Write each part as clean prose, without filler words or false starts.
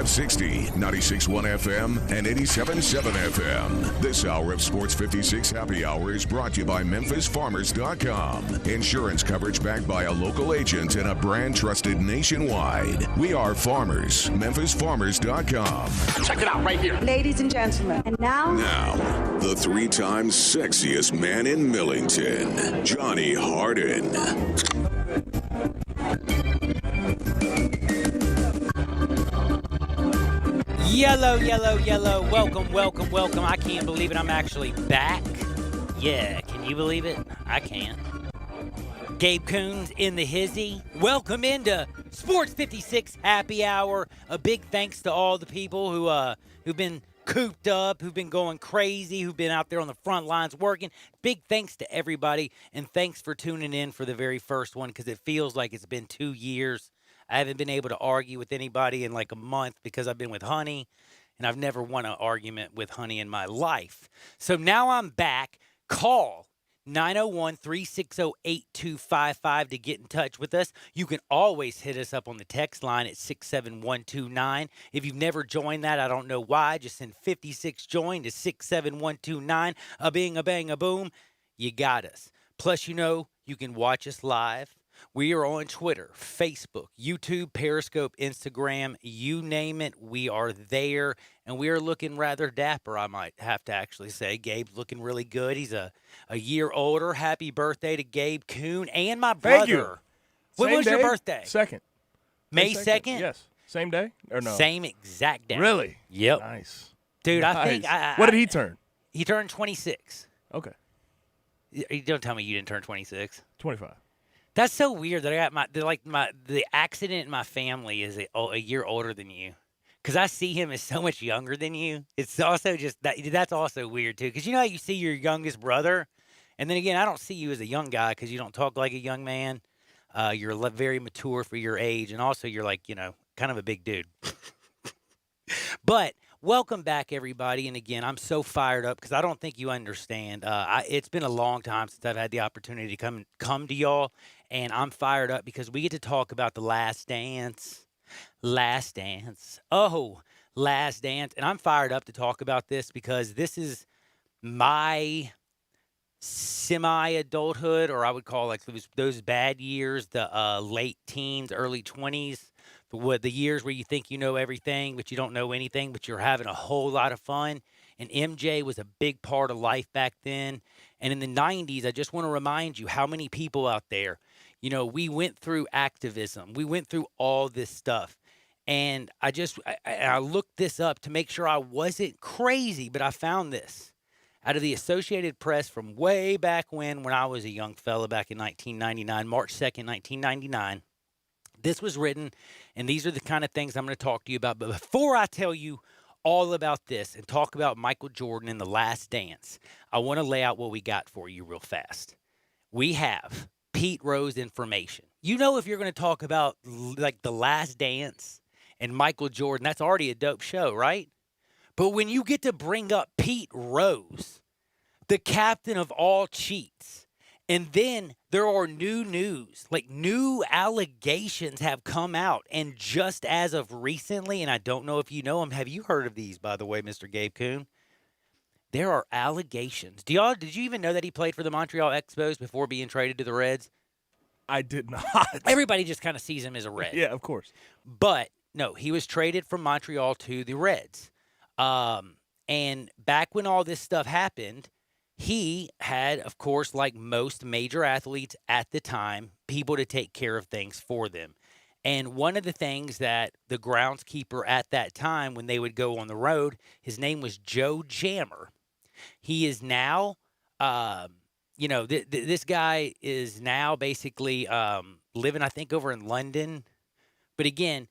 560, 96.1 FM, and 87.7 FM. This hour of Sports 56 Happy Hour is brought to you by MemphisFarmers.com. Insurance coverage backed by a local agent and a brand trusted nationwide. We are farmers. MemphisFarmers.com. Check it out right here. Ladies and gentlemen, and now, the three-time sexiest man in Millington, Johnny Harden. Yellow, yellow, yellow. Welcome, welcome, welcome. I can't believe it. I'm actually back. Yeah, can you believe it? I can. Gabe Coons in the hizzy. Welcome into Sports 56 Happy Hour. A big thanks to all the people who've been cooped up, who've been going crazy, who've been out there on the front lines working. Big thanks to everybody, and thanks for tuning in for the very first one, because it feels like it's been 2 years. I haven't been able to argue with anybody in like a month because I've been with Honey, and I've never won an argument with Honey in my life. So now I'm back. Call 901-360-8255 to get in touch with us. You can always hit us up on the text line at 67129. If you've never joined that, I don't know why. Just send 56 join to 67129. A bing, a bang, a boom. You got us. Plus, you can watch us live. We are on Twitter, Facebook, YouTube, Periscope, Instagram, you name it, we are there. And we are looking rather dapper, I might have to actually say. Gabe's looking really good. He's a year older. Happy birthday to Gabe Coon and my brother. Thank you. When was your birthday? 2nd. May 2nd? Yes. Same day or no? Same exact day. Really? Yep. Nice. Dude, nice. I think what did he turn? He turned 26. Okay. Don't tell me you didn't turn 26. 25. That's so weird that I got the accident in my family is a year older than you, because I see him as so much younger than you. It's also just that's also weird too, because how you see your youngest brother, and then again I don't see you as a young guy because you don't talk like a young man. You're very mature for your age, and also you're kind of a big dude. But welcome back, everybody. And again, I'm so fired up because I don't think you understand. It's been a long time since I've had the opportunity to come to y'all. And I'm fired up because we get to talk about The Last Dance. Last Dance. Oh, Last Dance. And I'm fired up to talk about this because this is my semi-adulthood, or I would call those bad years, the late teens, early 20s. The years where you think you know everything, but you don't know anything, but you're having a whole lot of fun. And MJ was a big part of life back then. And in the 90s, I just want to remind you how many people out there, we went through activism. We went through all this stuff. And I looked this up to make sure I wasn't crazy, but I found this out of the Associated Press from way back when I was a young fella back in 1999, March 2nd, 1999. This was written, and these are the kind of things I'm going to talk to you about. But before I tell you all about this and talk about Michael Jordan and The Last Dance, I want to lay out what we got for you real fast. We have Pete Rose information. If you're going to talk about The Last Dance and Michael Jordan, that's already a dope show, right? But when you get to bring up Pete Rose, the captain of all cheats, and then there are new news, new allegations have come out. And just as of recently, and I don't know if you know them, have you heard of these, by the way, Mr. Gabe Coon? There are allegations. Did you even know that he played for the Montreal Expos before being traded to the Reds? I did not. Everybody just kind of sees him as a Red. Yeah, of course. But, no, he was traded from Montreal to the Reds. And back when all this stuff happened, he had, of course, like most major athletes at the time, people to take care of things for them. And one of the things that the groundskeeper at that time, when they would go on the road, his name was Joe Jammer. He is now, this guy is now basically living, I think, over in London. But again,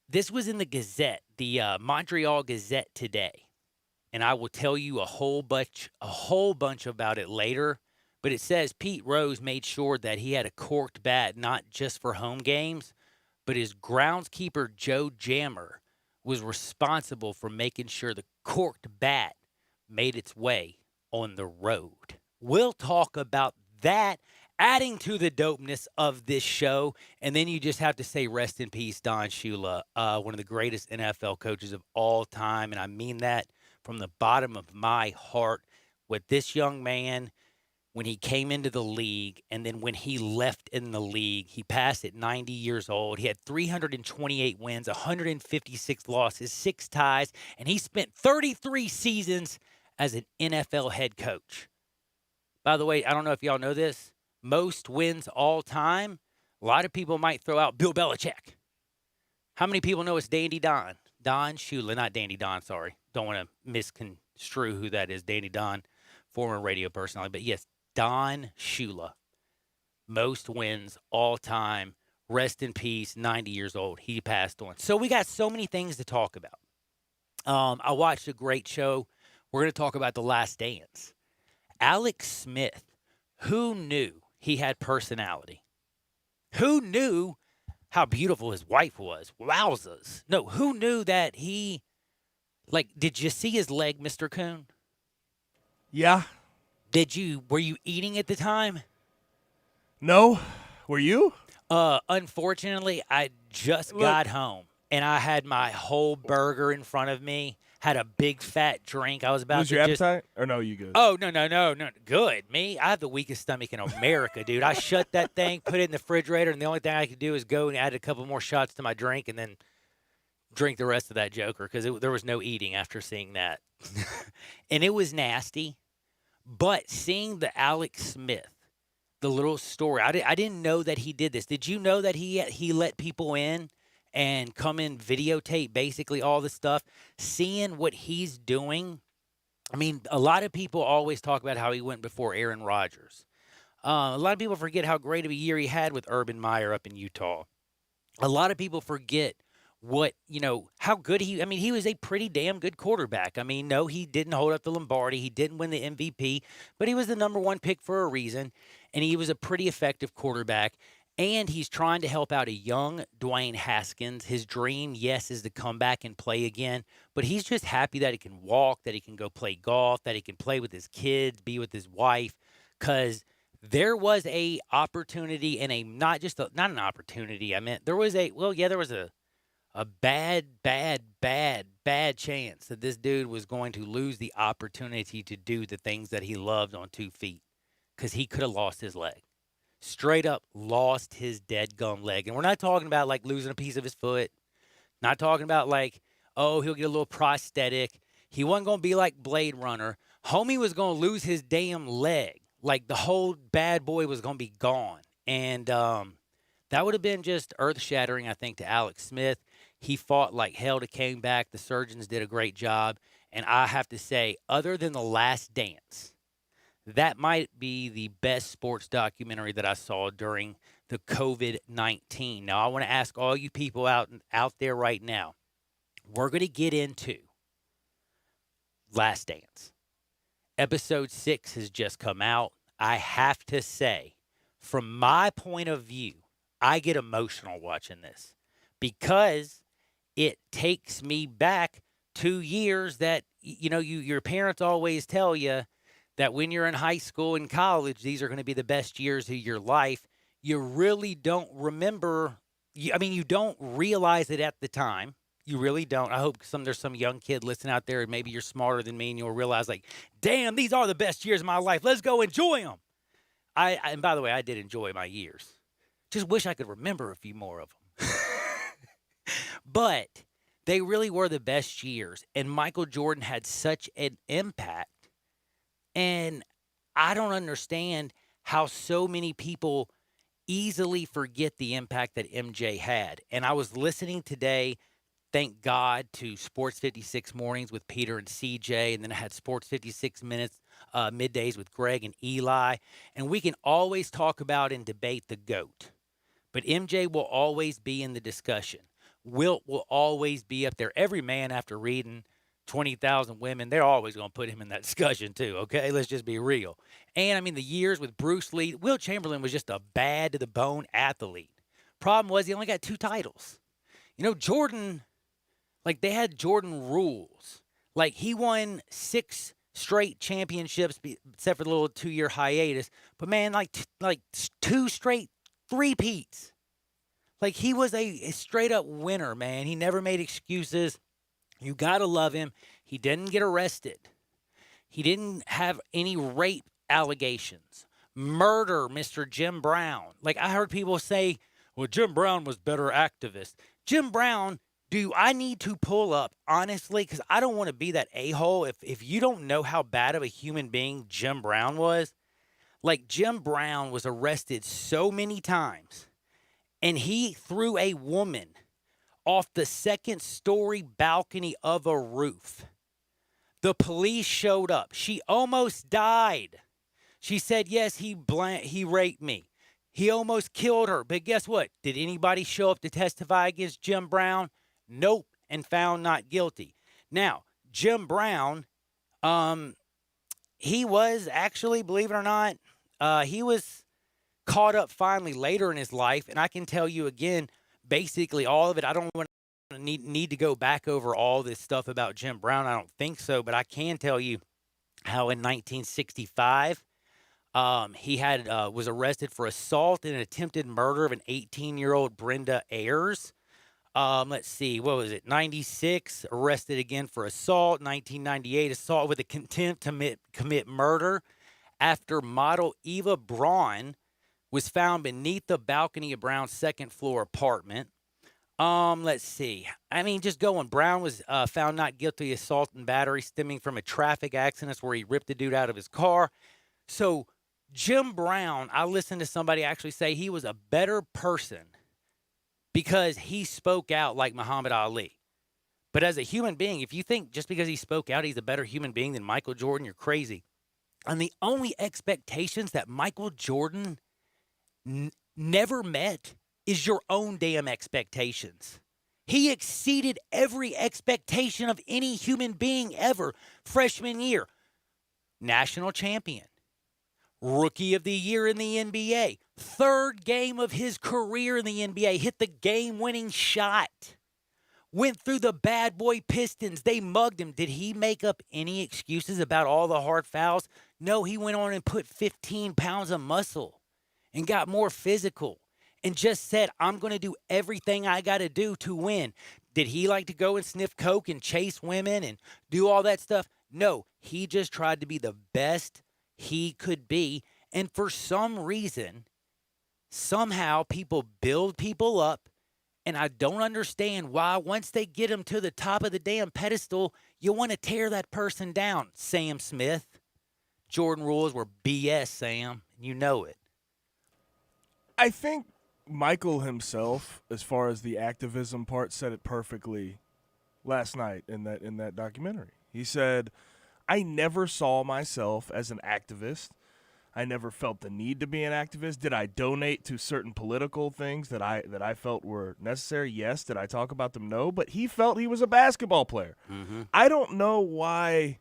this was in the Gazette, the Montreal Gazette today. And I will tell you a whole bunch about it later. But it says Pete Rose made sure that he had a corked bat, not just for home games, but his groundskeeper, Joe Jammer, was responsible for making sure the corked bat made its way on the road. We'll talk about that adding to the dopeness of this show. And then you just have to say rest in peace, Don Shula, one of the greatest NFL coaches of all time. And I mean that from the bottom of my heart. With this young man, when he came into the league and then when he left in the league, he passed at 90 years old. He had 328 wins, 156 losses, 6 ties, and he spent 33 seasons as an NFL head coach. By the way, I don't know if y'all know this, most wins all time, a lot of people might throw out Bill Belichick. How many people know it's Dandy Don? Don Shula, not Dandy Don, sorry. Don't want to misconstrue who that is, Dandy Don, former radio personality. But yes, Don Shula, most wins all time. Rest in peace, 90 years old. He passed on. So we got so many things to talk about. I watched a great show. We're going to talk about The Last Dance. Alex Smith, who knew he had personality? Who knew how beautiful his wife was? Wowzers. No, who knew that he, did you see his leg, Mr. Coon? Yeah. Were you eating at the time? No. Were you? Unfortunately, I just got home and I had my whole burger in front of me, had a big fat drink. I was about Lose to your appetite? Or no, you good? Oh, no. Good. Me? I have the weakest stomach in America, dude. I shut that thing, put it in the refrigerator, and the only thing I could do is go and add a couple more shots to my drink and then drink the rest of that joker because there was no eating after seeing that. And it was nasty. But seeing the Alex Smith, the little story, I didn't know that he did this. Did you know that he let people in and come in videotape basically all the stuff? Seeing what he's doing, I mean, a lot of people always talk about how he went before Aaron Rodgers. A lot of people forget how great of a year he had with Urban Meyer up in Utah. A lot of people forget how good he was a pretty damn good quarterback. I mean, no, he didn't hold up the Lombardi. He didn't win the MVP, but he was the number 1 pick for a reason, and he was a pretty effective quarterback. And he's trying to help out a young Dwayne Haskins. His dream, yes, is to come back and play again, but he's just happy that he can walk, that he can go play golf, that he can play with his kids, be with his wife, because there was a opportunity and not an opportunity. I meant there was a bad chance that this dude was going to lose the opportunity to do the things that he loved on 2 feet because he could have lost his leg. Straight up lost his dead gum leg. And we're not talking about losing a piece of his foot. Not talking about he'll get a little prosthetic. He wasn't going to be like Blade Runner. Homie was going to lose his damn leg. The whole bad boy was going to be gone. And that would have been just earth-shattering, I think, to Alex Smith. He fought like hell to came back. The surgeons did a great job. And I have to say, other than The Last Dance, that might be the best sports documentary that I saw during the COVID-19. Now, I want to ask all you people out there right now. We're going to get into Last Dance. Episode 6 has just come out. I have to say, from my point of view, I get emotional watching this because it takes me back 2 years that, your parents always tell you that when you're in high school and college, these are going to be the best years of your life. You really don't remember. You don't realize it at the time. You really don't. I hope there's some young kid listening out there, and maybe you're smarter than me, and you'll realize, damn, these are the best years of my life. Let's go enjoy them. And by the way, I did enjoy my years. Just wish I could remember a few more of them. But they really were the best years, and Michael Jordan had such an impact. And I don't understand how so many people easily forget the impact that MJ had. And I was listening today, thank God, to Sports 56 Mornings with Peter and CJ. And then I had Sports 56 Minutes middays with Greg and Eli. And we can always talk about and debate the GOAT. But MJ will always be in the discussion. Wilt will always be up there. Every man, after reading 20,000 Women, they're always going to put him in that discussion too, okay? Let's just be real. And, the years with Bruce Lee, Wilt Chamberlain was just a bad-to-the-bone athlete. Problem was he only got 2 titles. Jordan, they had Jordan rules. He won 6 straight championships, except for the little 2-year hiatus. But man, like 2 straight three-peats. Like he was a straight up winner, man. He never made excuses. You gotta love him. He didn't get arrested. He didn't have any rape allegations. Murder, Mr. Jim Brown. Like I heard people say, well, Jim Brown was better activist. Jim Brown, do I need to pull up, honestly, because I don't want to be that a-hole. If you don't know how bad of a human being Jim Brown was, like Jim Brown was arrested so many times, and he threw a woman off the 2nd-story balcony of a roof. The police showed up. She almost died. She said, yes, he raped me. He almost killed her. But guess what? Did anybody show up to testify against Jim Brown? Nope, and found not guilty. Now, Jim Brown, he was actually, believe it or not, he was caught up finally later in his life. And I can tell you again, basically all of it. I don't want to need to go back over all this stuff about Jim Brown. I don't think so, but I can tell you how in 1965, he was arrested for assault and attempted murder of an 18-year-old Brenda Ayers. Let's see, what was it? 96, arrested again for assault. 1998, assault with a contempt to commit murder after model Eva Braun was found beneath the balcony of Brown's 2nd-floor apartment. Let's see. I mean, just going. Brown was found not guilty of assault and battery stemming from a traffic accident where he ripped the dude out of his car. So Jim Brown, I listened to somebody actually say he was a better person because he spoke out like Muhammad Ali. But as a human being, if you think just because he spoke out he's a better human being than Michael Jordan, you're crazy. And the only expectations that Michael Jordan never met is your own damn expectations. He exceeded every expectation of any human being ever. Freshman year, national champion. Rookie of the year in the NBA. 3rd game of his career in the NBA. Hit the game-winning shot. Went through the bad boy Pistons. They mugged him. Did he make up any excuses about all the hard fouls? No, he went on and put 15 pounds of muscle and got more physical and just said, I'm going to do everything I got to do to win. Did he like to go and sniff coke and chase women and do all that stuff? No, he just tried to be the best he could be. And for some reason, somehow people build people up. And I don't understand why once they get them to the top of the damn pedestal, you want to tear that person down. Sam Smith. Jordan rules were BS, Sam. You know it. I think Michael himself, as far as the activism part, said it perfectly last night in that documentary. He said, I never saw myself as an activist. I never felt the need to be an activist. Did I donate to certain political things that I felt were necessary? Yes. Did I talk about them? No. But he felt he was a basketball player. Mm-hmm. I don't know why.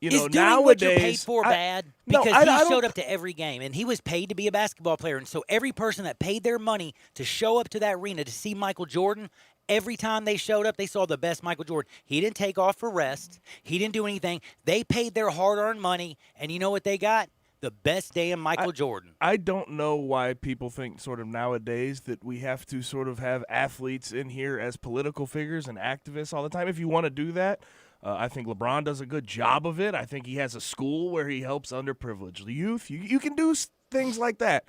Is doing nowadays, what you're paid for bad? Because he showed up to every game, and he was paid to be a basketball player. And so every person that paid their money to show up to that arena to see Michael Jordan, every time they showed up, they saw the best Michael Jordan. He didn't take off for rest. He didn't do anything. They paid their hard-earned money, and you know what they got? The best damn Michael Jordan. I don't know why people think sort of nowadays that we have to sort of have athletes in here as political figures and activists all the time. If you want to do that, I think LeBron does a good job of it. I think he has a school where he helps underprivileged youth. You can do things like that.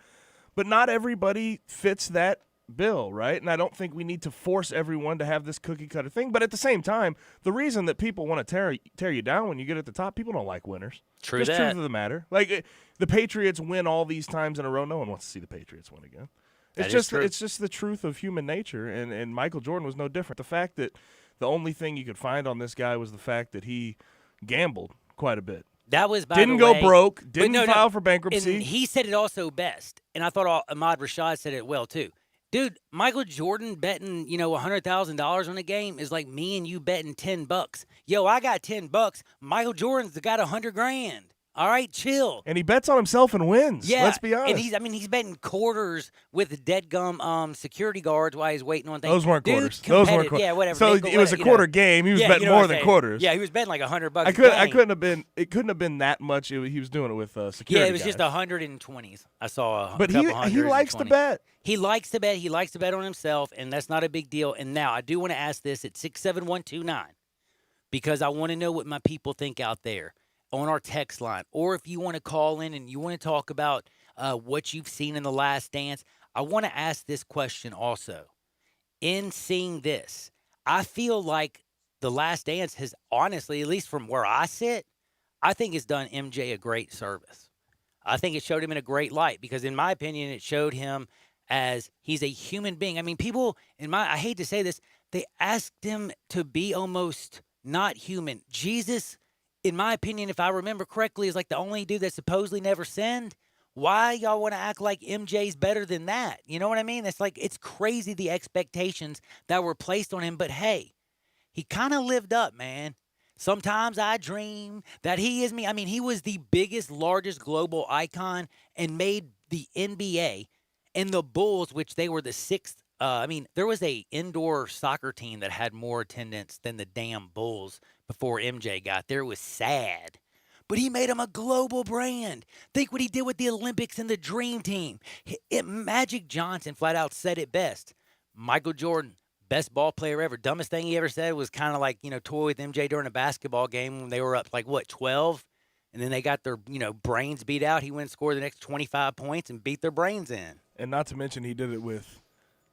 But not everybody fits that bill, right? And I don't think we need to force everyone to have this cookie-cutter thing. But at the same time, the reason that people want to tear you down when you get at the top, people don't like winners. True Just that. truth of the matter. Like, the Patriots win all these times in a row. No one wants to see the Patriots win again. It's just the truth of human nature, and Michael Jordan was no different. The fact that the only thing you could find on this guy was the fact that he gambled quite a bit. That was, by didn't the way, go broke, didn't file for bankruptcy. And he said it also best, and I thought Ahmad Rashad said it well too. Dude, Michael Jordan betting, $100,000 on a game is like me and you betting $10. Yo, I got $10. Michael Jordan's got $100,000. All right, chill. And he bets on himself and wins. Yeah, Let's be honest. And he's betting quarters with the dead gum security guards while he's waiting on things. Those weren't Dude, quarters. Those weren't quarters. Yeah, whatever. So Nickel, it was a quarter game. He was betting more than quarters. Yeah, he was betting like $100. I couldn't have been. It couldn't have been that much. He was doing it with security. Yeah, it was guys. just 120s. I saw a But couple he hundreds and likes to 20s. bet. He likes to bet. He likes to bet on himself, and that's not a big deal. And now I do want to ask this at 67129 because I want to know what my people think out there on our text line, or if you want to call in and you want to talk about what you've seen in The Last Dance. I want to ask this question also. In seeing this, I feel like The Last Dance has honestly, at least from where I sit, I think it's done MJ a great service. I think it showed him in a great light because, in my opinion, it showed him as he's a human being. I mean, people, I hate to say this, they asked him to be almost not human. Jesus, in my opinion, if I remember correctly, is like the only dude that supposedly never sinned. Why y'all want to act like MJ's better than that? You know what I mean? It's crazy the expectations that were placed on him. But hey, he kind of lived up, man. Sometimes I dream that he is me. I mean, he was the biggest, largest global icon and made the NBA and the Bulls, which they were the sixth. There was a indoor soccer team that had more attendance than the damn Bulls before MJ got there. It was sad. But he made him a global brand. Think what he did with the Olympics and the Dream Team. Magic Johnson flat out said it best. Michael Jordan, best ball player ever. Dumbest thing he ever said was kind of like, toy with MJ during a basketball game when they were up 12? And then they got their, brains beat out. He went and scored the next 25 points and beat their brains in. And not to mention he did it with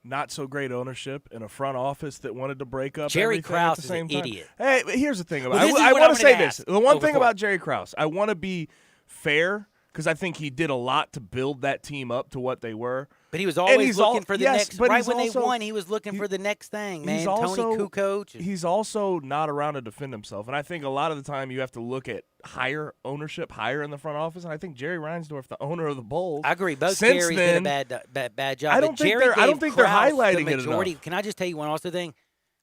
not so great ownership in a front office that wanted to break up Jerry everything Krause at the is same an time. idiot. Hey, but here's the thing about Well, this is I what want I'm to say gonna this. ask. The one thing Before. about Jerry Krause, I want to be fair because I think he did a lot to build that team up to what they were. But he was always he's looking for the yes, next. but Right he's when also- they won, he was looking for the next thing, man. He's Tony also- Kukoc. He's also not around to defend himself. And I think a lot of the time you have to look at higher ownership, higher in the front office. And I think Jerry Reinsdorf, the owner of the Bulls, I agree. Both since Jerry's then, did a bad job. I don't but think Jerry they're- I don't gave think they're Krause highlighting the it majority. enough. Can I just tell you one also thing?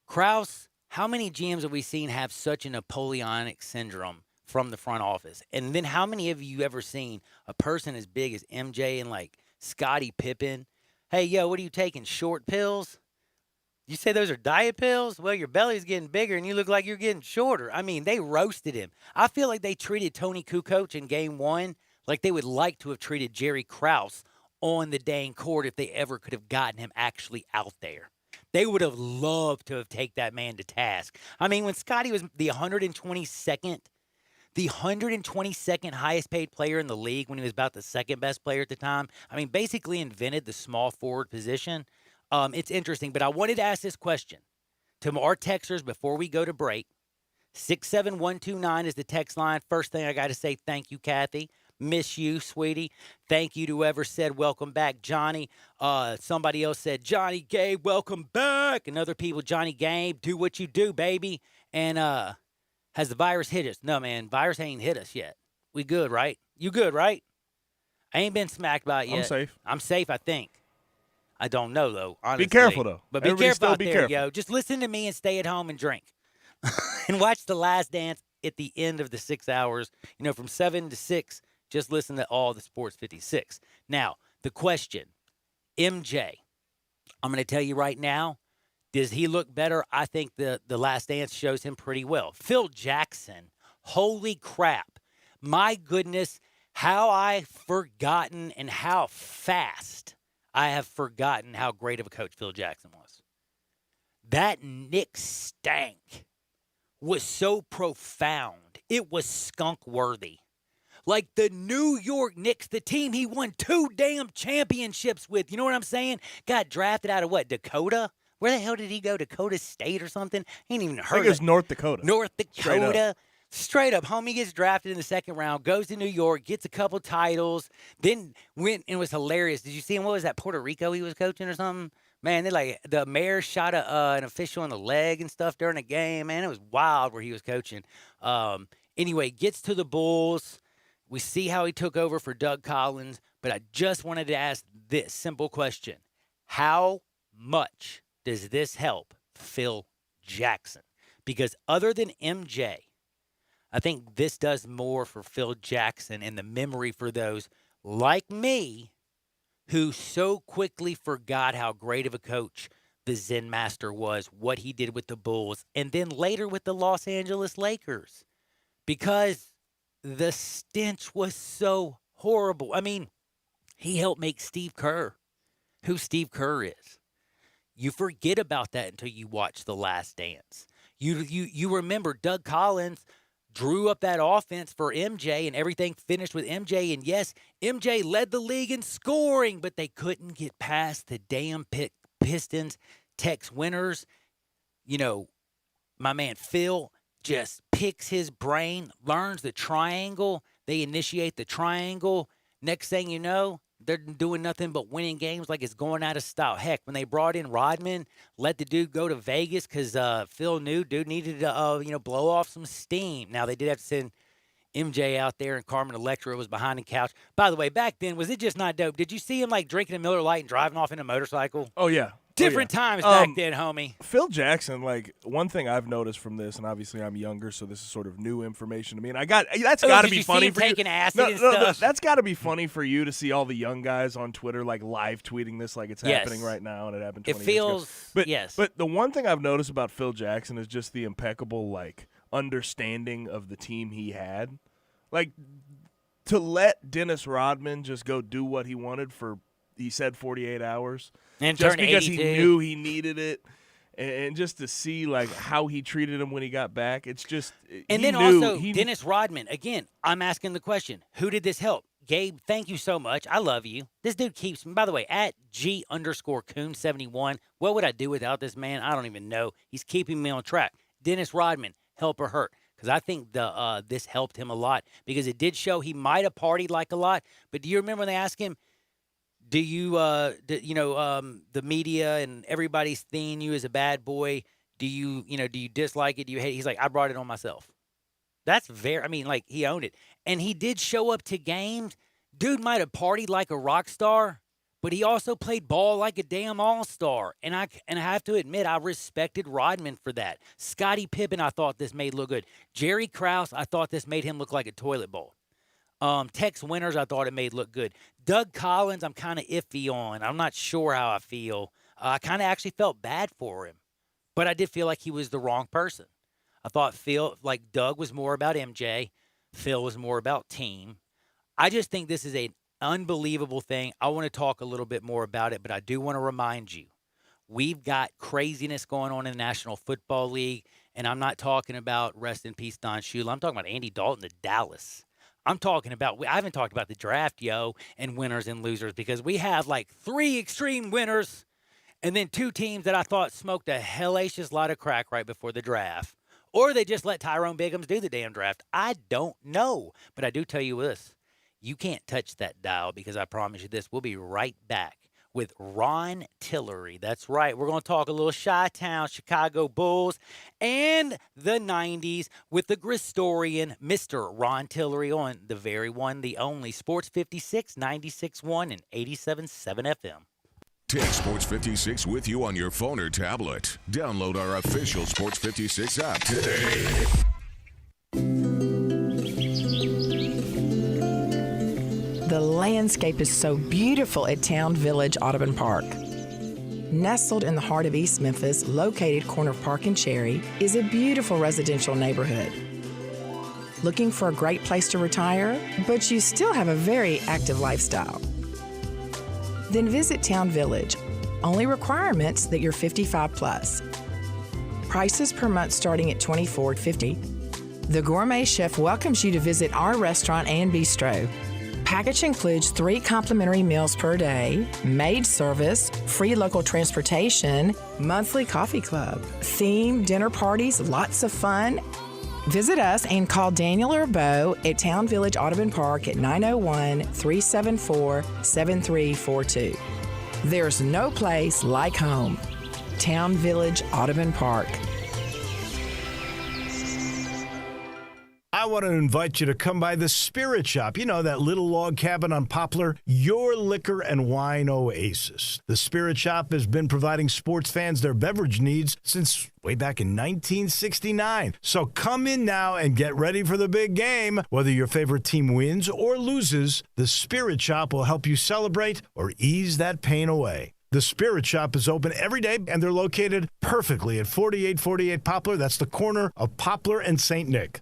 Krause, how many GMs have we seen have such a Napoleonic syndrome from the front office? And then how many of you ever seen a person as big as MJ and like Scottie Pippen? Hey, yo, what are you taking? Short pills? You say those are diet pills? Well, your belly's getting bigger and you look like you're getting shorter. I mean, they roasted him. I feel like they treated Tony Kukoc in game one like they would like to have treated Jerry Krause on the dang court if they ever could have gotten him actually out there. They would have loved to have taken that man to task. I mean, when Scottie was the 122nd highest paid player in the league when he was about the second best player at the time. I mean, basically invented the small forward position. It's interesting, but I wanted to ask this question to our texters before we go to break. 67129 is the text line. First thing I got to say, thank you, Kathy. Miss you, sweetie. Thank you to whoever said welcome back, Johnny. Somebody else said, Johnny Gabe, welcome back. And other people, Johnny Gabe, do what you do, baby. And has the virus hit us? No, man, virus ain't hit us yet. We good, right? You good, right? I ain't been smacked by it yet. I'm safe. I'm safe, I think. I don't know, though, honestly. Be careful, though. But be Everybody careful still out be there, careful. yo. Just listen to me and stay at home and drink. And watch The Last Dance at the end of the 6 hours. From 7 to 6, just listen to all the Sports 56. Now, the question, MJ, I'm going to tell you right now, does he look better? I think the Last Dance shows him pretty well. Phil Jackson, holy crap. My goodness, how I've forgotten and how fast I have forgotten how great of a coach Phil Jackson was. That Knicks stank was so profound. It was skunk worthy. Like the New York Knicks, the team he won 2 damn championships with. You know what I'm saying? Got drafted out of what, Dakota? Where the hell did he go? Dakota State or something? I ain't even heard I think of it's North Dakota. North Straight up. Dakota. Straight up, homie gets drafted in the second round, goes to New York, gets a couple titles, then went and was hilarious. Did you see him? What was that, Puerto Rico he was coaching or something? Man, the mayor shot an official in the leg and stuff during the game. Man, it was wild where he was coaching. Anyway, gets to the Bulls. We see how he took over for Doug Collins, but I just wanted to ask this simple question. How much does this help Phil Jackson? Because other than MJ, I think this does more for Phil Jackson and the memory for those like me who so quickly forgot how great of a coach the Zen Master was, what he did with the Bulls, and then later with the Los Angeles Lakers, because the stench was so horrible. I mean, he helped make Steve Kerr who Steve Kerr is. You forget about that until you watch The Last Dance. You remember Doug Collins drew up that offense for MJ, and everything finished with MJ. And yes, MJ led the league in scoring, but they couldn't get past the damn Pistons. Tex Winters, my man Phil just picks his brain, learns the triangle. They initiate the triangle. Next thing you know, they're doing nothing but winning games like it's going out of style. Heck, when they brought in Rodman, let the dude go to Vegas because Phil knew dude needed to, blow off some steam. Now, they did have to send MJ out there, and Carmen Electra was behind the couch. By the way, back then, was it just not dope? Did you see him, drinking a Miller Lite and driving off in a motorcycle? Oh, yeah. Different times back then, homie. Phil Jackson, one thing I've noticed from this, and obviously I'm younger, so this is sort of new information to me. And that's got to be funny for you. Taking acid and stuff? That's got to be funny for you to see all the young guys on Twitter live tweeting this like it's happening right now, and it happened 20 years ago. But the one thing I've noticed about Phil Jackson is just the impeccable understanding of the team he had. To let Dennis Rodman just go do what he wanted for, he said 48 hours. And just because 82. he knew he needed it, and just to see how he treated him when he got back, it's just. And then also Dennis Rodman. Again, I'm asking the question: who did this help? Gabe, thank you so much. I love you. This dude keeps me. By the way, at G_Coon71. What would I do without this man? I don't even know. He's keeping me on track. Dennis Rodman, help or hurt? Because I think this helped him a lot, because it did show he might have partied a lot. But do you remember when they asked him, do you, the media and everybody's seeing you as a bad boy? Do you dislike it? Do you hate it? He's like, I brought it on myself. That's he owned it. And he did show up to games. Dude might have partied like a rock star, but he also played ball like a damn all-star. And I have to admit, I respected Rodman for that. Scottie Pippen, I thought this made look good. Jerry Krause, I thought this made him look like a toilet bowl. Tex Winters, I thought it made look good. Doug Collins, I'm kind of iffy on. I'm not sure how I feel. I kind of actually felt bad for him, but I did feel like he was the wrong person. I thought Doug was more about MJ. Phil was more about team. I just think this is an unbelievable thing. I want to talk a little bit more about it, but I do want to remind you, we've got craziness going on in the National Football League, and I'm not talking about, rest in peace, Don Shula. I'm talking about Andy Dalton to Dallas. I haven't talked about the draft, and winners and losers, because we have 3 extreme winners and then 2 teams that I thought smoked a hellacious lot of crack right before the draft. Or they just let Tyrone Biggums do the damn draft. I don't know. But I do tell you this. You can't touch that dial, because I promise you this. We'll be right back with Ron Tillery. That's right. We're going to talk a little Chi-Town, Chicago Bulls, and the 90s with the Gristorian, Mr. Ron Tillery, on the very one, the only Sports 56, 96.1, and 87.7 FM. Take Sports 56 with you on your phone or tablet. Download our official Sports 56 app today. The landscape is so beautiful at Town Village Audubon Park. Nestled in the heart of East Memphis, located corner of Park and Cherry, is a beautiful residential neighborhood. Looking for a great place to retire, but you still have a very active lifestyle? Then visit Town Village. Only requirements that you're 55 plus. Prices per month starting at $24.50. The Gourmet Chef welcomes you to visit our restaurant and bistro. Package includes 3 complimentary meals per day, maid service, free local transportation, monthly coffee club, themed dinner parties, lots of fun. Visit us and call Daniel or Bo at Town Village Audubon Park at 901-374-7342. There's no place like home. Town Village Audubon Park. I want to invite you to come by the Spirit Shop. You know, that little log cabin on Poplar, your liquor and wine oasis. The Spirit Shop has been providing sports fans their beverage needs since way back in 1969. So come in now and get ready for the big game. Whether your favorite team wins or loses, the Spirit Shop will help you celebrate or ease that pain away. The Spirit Shop is open every day, and they're located perfectly at 4848 Poplar. That's the corner of Poplar and St. Nick.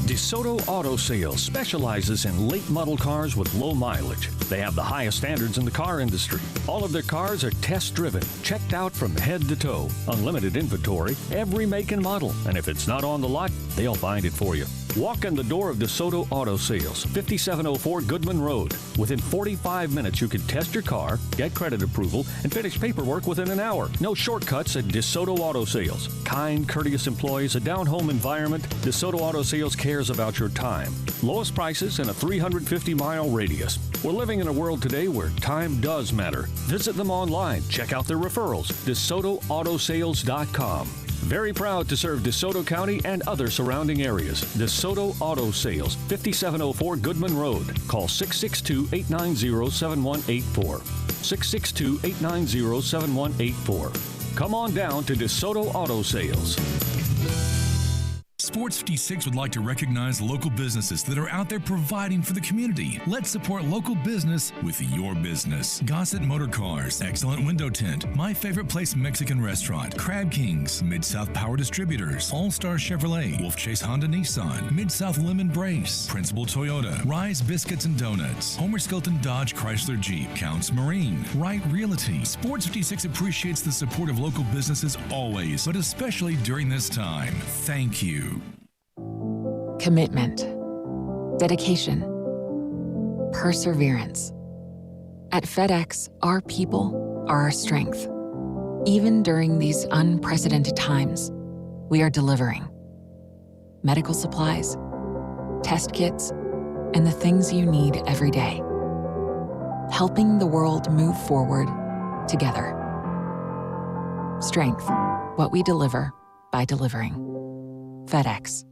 DeSoto Auto Sales specializes in late model cars with low mileage. They have the highest standards in the car industry. All of their cars are test-driven, checked out from head to toe. Unlimited inventory, every make and model. And if it's not on the lot, they'll find it for you. Walk in the door of DeSoto Auto Sales, 5704 Goodman Road. Within 45 minutes, you can test your car, get credit approval, and finish paperwork within an hour. No shortcuts at DeSoto Auto Sales. Kind, courteous employees, a down-home environment. DeSoto Auto Sales cares about your time. Lowest prices in a 350-mile radius. We're living in a world today where time does matter. Visit them online. Check out their referrals. DeSotoAutosales.com. Very proud to serve DeSoto County and other surrounding areas. DeSoto Auto Sales, 5704 Goodman Road. Call 662-890-7184. 662-890-7184. Come on down to DeSoto Auto Sales. Sports 56 would like to recognize local businesses that are out there providing for the community. Let's support local business with your business. Gossett Motor Cars, Excellent Window Tint, My Favorite Place Mexican Restaurant, Crab Kings, Mid-South Power Distributors, All-Star Chevrolet, Wolf Chase Honda Nissan, Mid-South Lemon Brace, Principal Toyota, Rise Biscuits and Donuts, Homer Skelton Dodge Chrysler Jeep, Counts Marine, Wright Realty. Sports 56 appreciates the support of local businesses always, but especially during this time. Thank you. Commitment, dedication, perseverance. At FedEx, our people are our strength. Even during these unprecedented times, we are delivering medical supplies, test kits, and the things you need every day. Helping the world move forward together. Strength, what we deliver by delivering. FedEx.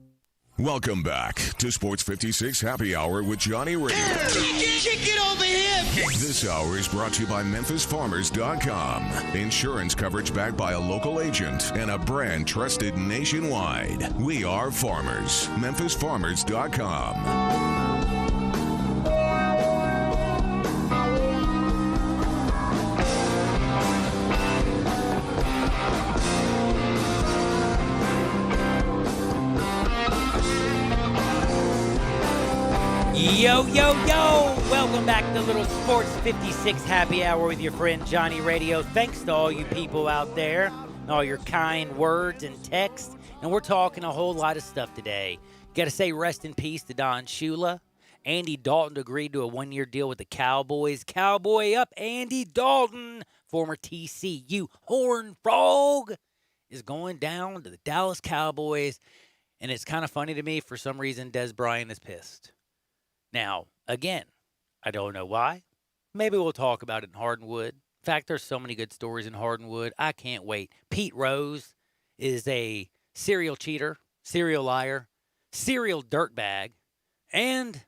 Welcome back to Sports 56 Happy Hour with Johnny Radio. Get over here! This hour is brought to you by MemphisFarmers.com. Insurance coverage backed by a local agent and a brand trusted nationwide. We are farmers. MemphisFarmers.com. Yo, yo, yo! Welcome back to Little Sports 56 Happy Hour with your friend Johnny Radio. Thanks to all you people out there and all your kind words and texts. And we're talking a whole lot of stuff today. Got to say rest in peace to Don Shula. Andy Dalton agreed to a one-year deal with the Cowboys. Cowboy up, Andy Dalton, former TCU Horned Frog, is going down to the Dallas Cowboys. And it's kind of funny to me, for some reason, Des Bryant is pissed. Now, again, I don't know why. Maybe we'll talk about it in Hardwood. In fact, there's so many good stories in Hardwood. I can't wait. Pete Rose is a serial cheater, serial liar, serial dirtbag, and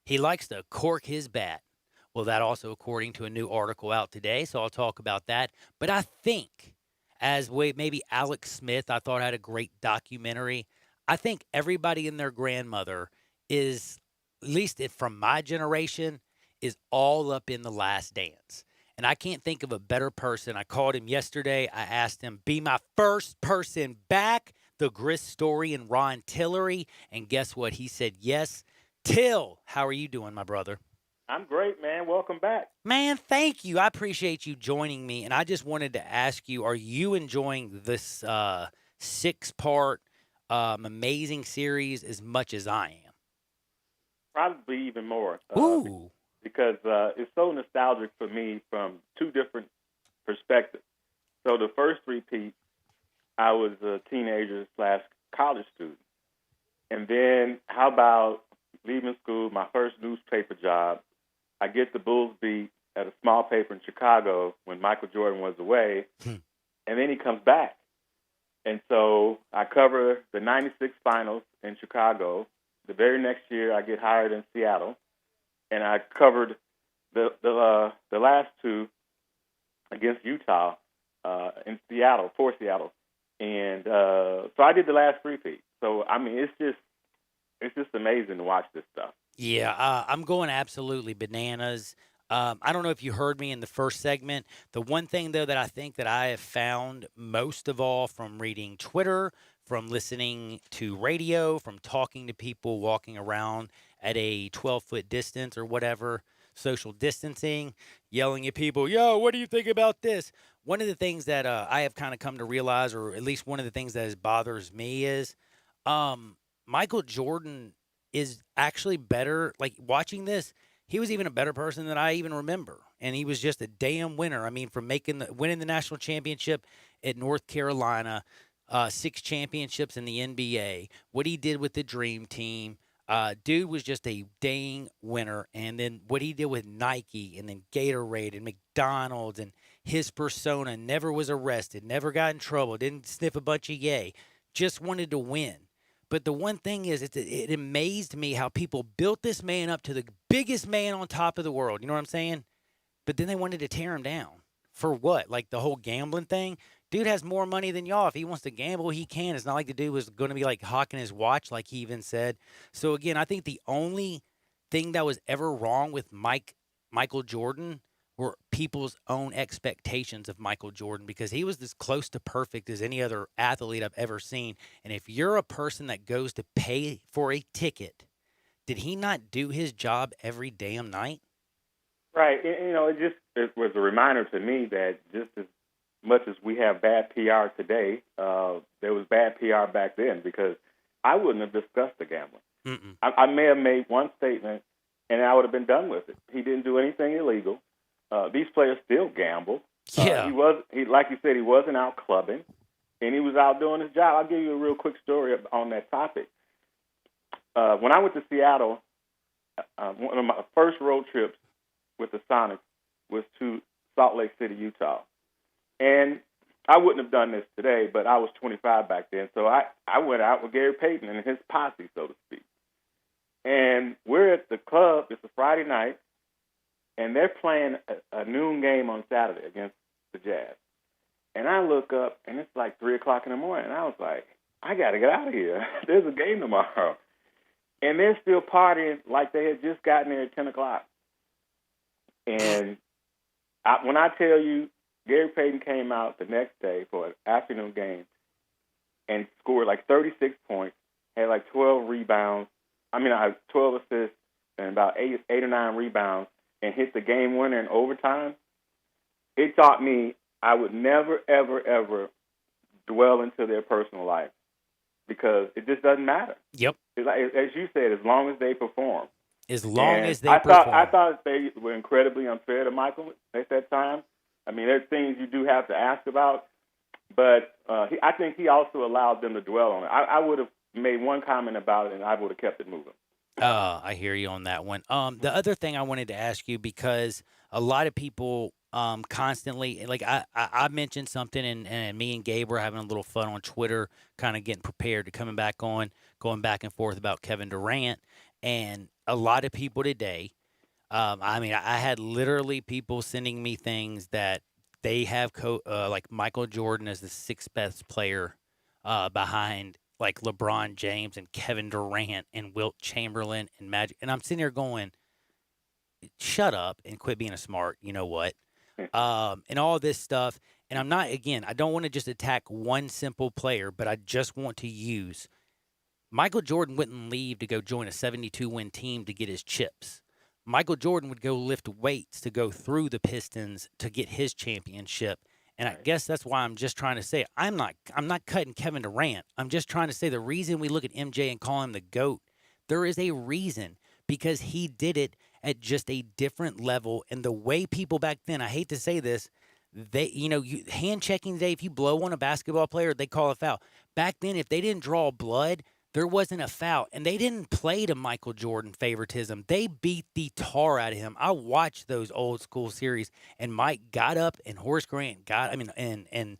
he likes to cork his bat. Well, that also according to a new article out today, so I'll talk about that. But I think, as maybe Alex Smith, I thought had a great documentary. I think everybody and their grandmother is, at least from my generation, is all up in The Last Dance. And I can't think of a better person. I called him yesterday. I asked him, be my first person back, the Grist story and Ron Tillery. And guess what? He said yes. Till, how are you doing, my brother? I'm great, man. Welcome back. Man, thank you. I appreciate you joining me. And I just wanted to ask you, are you enjoying this 6-part amazing series as much as I am? Probably even more. Ooh. Because it's so nostalgic for me from two different perspectives. So the first repeat, I was a teenager/college student. And then how about leaving school, my first newspaper job, I get the Bulls beat at a small paper in Chicago when Michael Jordan was away, and then he comes back. And so I cover the 96 finals in Chicago. The very next year, I get hired in Seattle, and I covered the last two against Utah in Seattle, for Seattle. And so I did the last repeat. So, I mean, it's just amazing to watch this stuff. Yeah, I'm going absolutely bananas. I don't know if you heard me in the first segment. The one thing, though, that I think that I have found most of all from reading Twitter, from listening to radio, from talking to people walking around at a 12-foot distance or whatever, social distancing, yelling at people, yo, what do you think about this? One of the things that I have kind of come to realize, or at least one of the things that bothers me is Michael Jordan is actually better. Like, watching this, he was even a better person than I even remember. And he was just a damn winner. I mean, from winning the national championship at North Carolina, 6 championships in the NBA, what he did with the Dream Team. Dude was just a dang winner. And then what he did with Nike and then Gatorade and McDonald's, and his persona, never was arrested, never got in trouble, didn't sniff a bunch of yay, just wanted to win. But the one thing is, it amazed me how people built this man up to the biggest man on top of the world. You know what I'm saying? But then they wanted to tear him down. For what? Like the whole gambling thing? Dude has more money than y'all. If he wants to gamble, he can. It's not like the dude was going to be like hawking his watch, like he even said. So again, I think the only thing that was ever wrong with Michael Jordan were people's own expectations of Michael Jordan, because he was as close to perfect as any other athlete I've ever seen. And if you're a person that goes to pay for a ticket, did he not do his job every damn night? Right. You know, it was a reminder to me that just as much as we have bad PR today, there was bad PR back then, because I wouldn't have discussed the gambling. I may have made one statement, and I would have been done with it. He didn't do anything illegal. These players still gamble. Yeah. He like you said, he wasn't out clubbing, and he was out doing his job. I'll give you a real quick story on that topic. When I went to Seattle, one of my first road trips with the Sonics was to Salt Lake City, Utah. And I wouldn't have done this today, but I was 25 back then, so I went out with Gary Payton and his posse, so to speak. And we're at the club. It's a Friday night, and they're playing a noon game on Saturday against the Jazz. And I look up, and it's like 3 o'clock in the morning, and I was like, I got to get out of here. There's a game tomorrow. And they're still partying like they had just gotten there at 10 o'clock. And when I tell you, Gary Payton came out the next day for an afternoon game and scored like 36 points, had like 12 rebounds, 12 assists and about eight or 9 rebounds, and hit the game winner in overtime. It taught me I would never, ever, ever dwell into their personal life, because it just doesn't matter. Yep. It's like, as you said, as long as they perform. As long as they perform. I thought they were incredibly unfair to Michael at that time. I mean, there's things you do have to ask about, but I think he also allowed them to dwell on it. I would have made one comment about it, and I would have kept it moving. I hear you on that one. The other thing I wanted to ask you, because a lot of people constantly, like I mentioned something, and me and Gabe were having a little fun on Twitter, kind of getting prepared to coming back on, going back and forth about Kevin Durant, and a lot of people today. I had literally people sending me things that they have like Michael Jordan as the 6th best player behind like LeBron James and Kevin Durant and Wilt Chamberlain and Magic. And I'm sitting here going, shut up and quit being a smart, you know what? And all this stuff. And I don't want to just attack one simple player, but I just want to use Michael Jordan wouldn't leave to go join a 72-win team to get his chips. Michael Jordan would go lift weights to go through the Pistons to get his championship. And I guess that's why I'm just trying to say I'm not cutting Kevin Durant. I'm just trying to say the reason we look at MJ and call him the GOAT, there is a reason, because he did it at just a different level. And the way people back then, I hate to say this, hand checking today, if you blow on a basketball player, they call a foul. Back then, if they didn't draw blood, there wasn't a foul, and they didn't play to Michael Jordan favoritism. They beat the tar out of him. I watched those old school series, and Mike got up, and Horace Grant and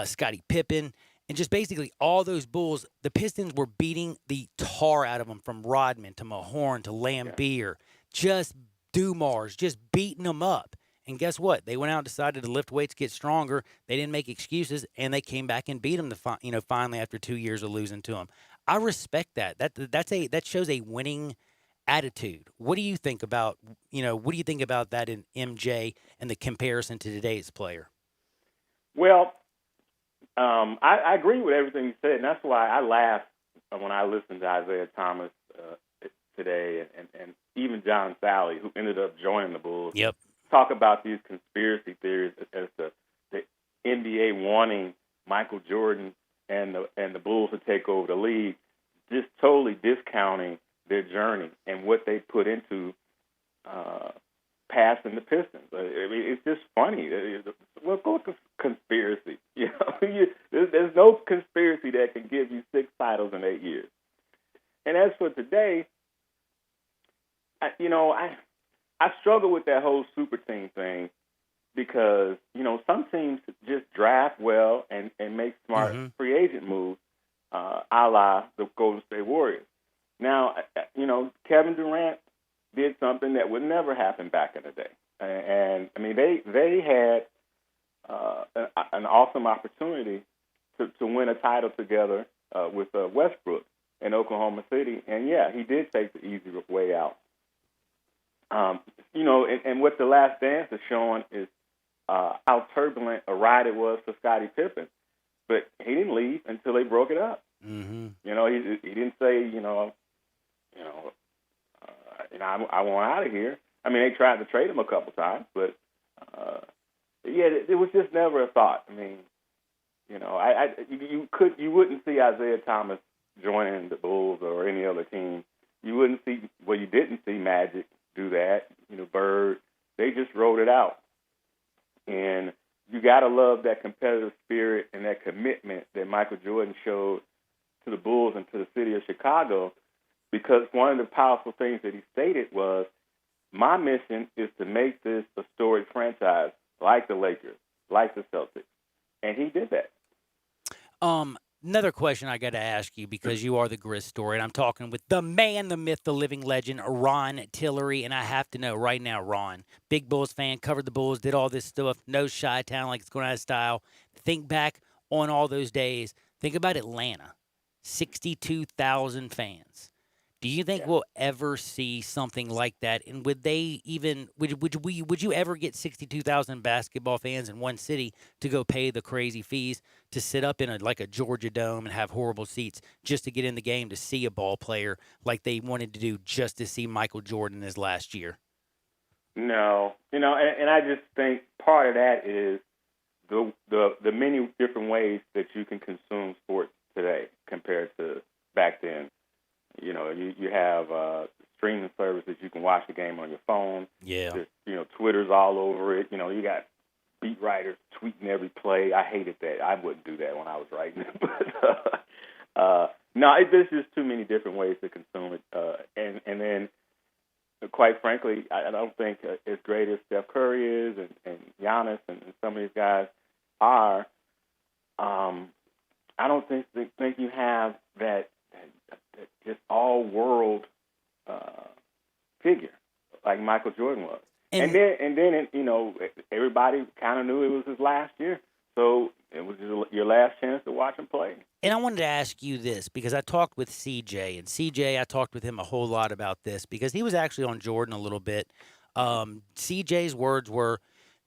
Scottie Pippen And just basically all those Bulls, the Pistons were beating the tar out of them from Rodman to Mahorn to Lambeer, just Dumars, just beating them up. And guess what? They went out and decided to lift weights, get stronger. They didn't make excuses, and they came back and beat them. Finally after 2 years of losing to them. I respect that. That shows a winning attitude. What do you think about that in MJ and the comparison to today's player? Well, I agree with everything you said, and that's why I laughed when I listened to Isaiah Thomas today, and even John Sally, who ended up joining the Bulls. Yep. Talk about these conspiracy theories as the NBA wanting Michael Jordan and the Bulls to take over the league, just totally discounting their journey and what they put into passing the Pistons. I mean, it's just funny. Well, go with conspiracy. There's no conspiracy that can give you 6 titles in 8 years. And as for today, I struggle with that whole super team thing because, some teams just draft well and make smart free agent moves, a la the Golden State Warriors. Now, Kevin Durant did something that would never happen back in the day. And I mean, they had an awesome opportunity to win a title together with Westbrook in Oklahoma City. And, yeah, he did take the easy way out. And what The Last Dance is showing is how turbulent a ride it was for Scottie Pippen. But he didn't leave until they broke it up. Mm-hmm. He didn't say, I want out of here. I mean, they tried to trade him a couple times, but it was just never a thought. I mean, you wouldn't see Isaiah Thomas joining the Bulls or any other team. You didn't see Magic do that. Bird, they just wrote it out. And you got to love that competitive spirit and that commitment that Michael Jordan showed to the Bulls and to the city of Chicago, because one of the powerful things that he stated was, my mission is to make this a storied franchise like the Lakers, like the Celtics. And he did that. Another question I got to ask you, because you are the Grizz story, and I'm talking with the man, the myth, the living legend, Ron Tillery, and I have to know right now, Ron, big Bulls fan, covered the Bulls, did all this stuff, knows Chi-Town like it's going out of style. Think back on all those days. Think about Atlanta, 62,000 fans. Do you think we'll ever see something like that? And would they even would you ever get 62,000 basketball fans in one city to go pay the crazy fees to sit up in a Georgia Dome and have horrible seats just to get in the game to see a ball player like they wanted to do just to see Michael Jordan his last year? No, and I just think part of that is the many different ways that you can consume sports today compared to back then. You have streaming services. You can watch the game on your phone. Yeah. There's, Twitter's all over it. You got beat writers tweeting every play. I hated that. I wouldn't do that when I was writing it. But there's just too many different ways to consume it. And then, quite frankly, I don't think as great as Steph Curry is and Giannis and some of these guys are, I don't think you have that just all-world figure like Michael Jordan was. And then everybody kind of knew it was his last year, so it was your last chance to watch him play. And I wanted to ask you this, because I talked with CJ, and CJ, I talked with him a whole lot about this, because he was actually on Jordan a little bit. CJ's words were,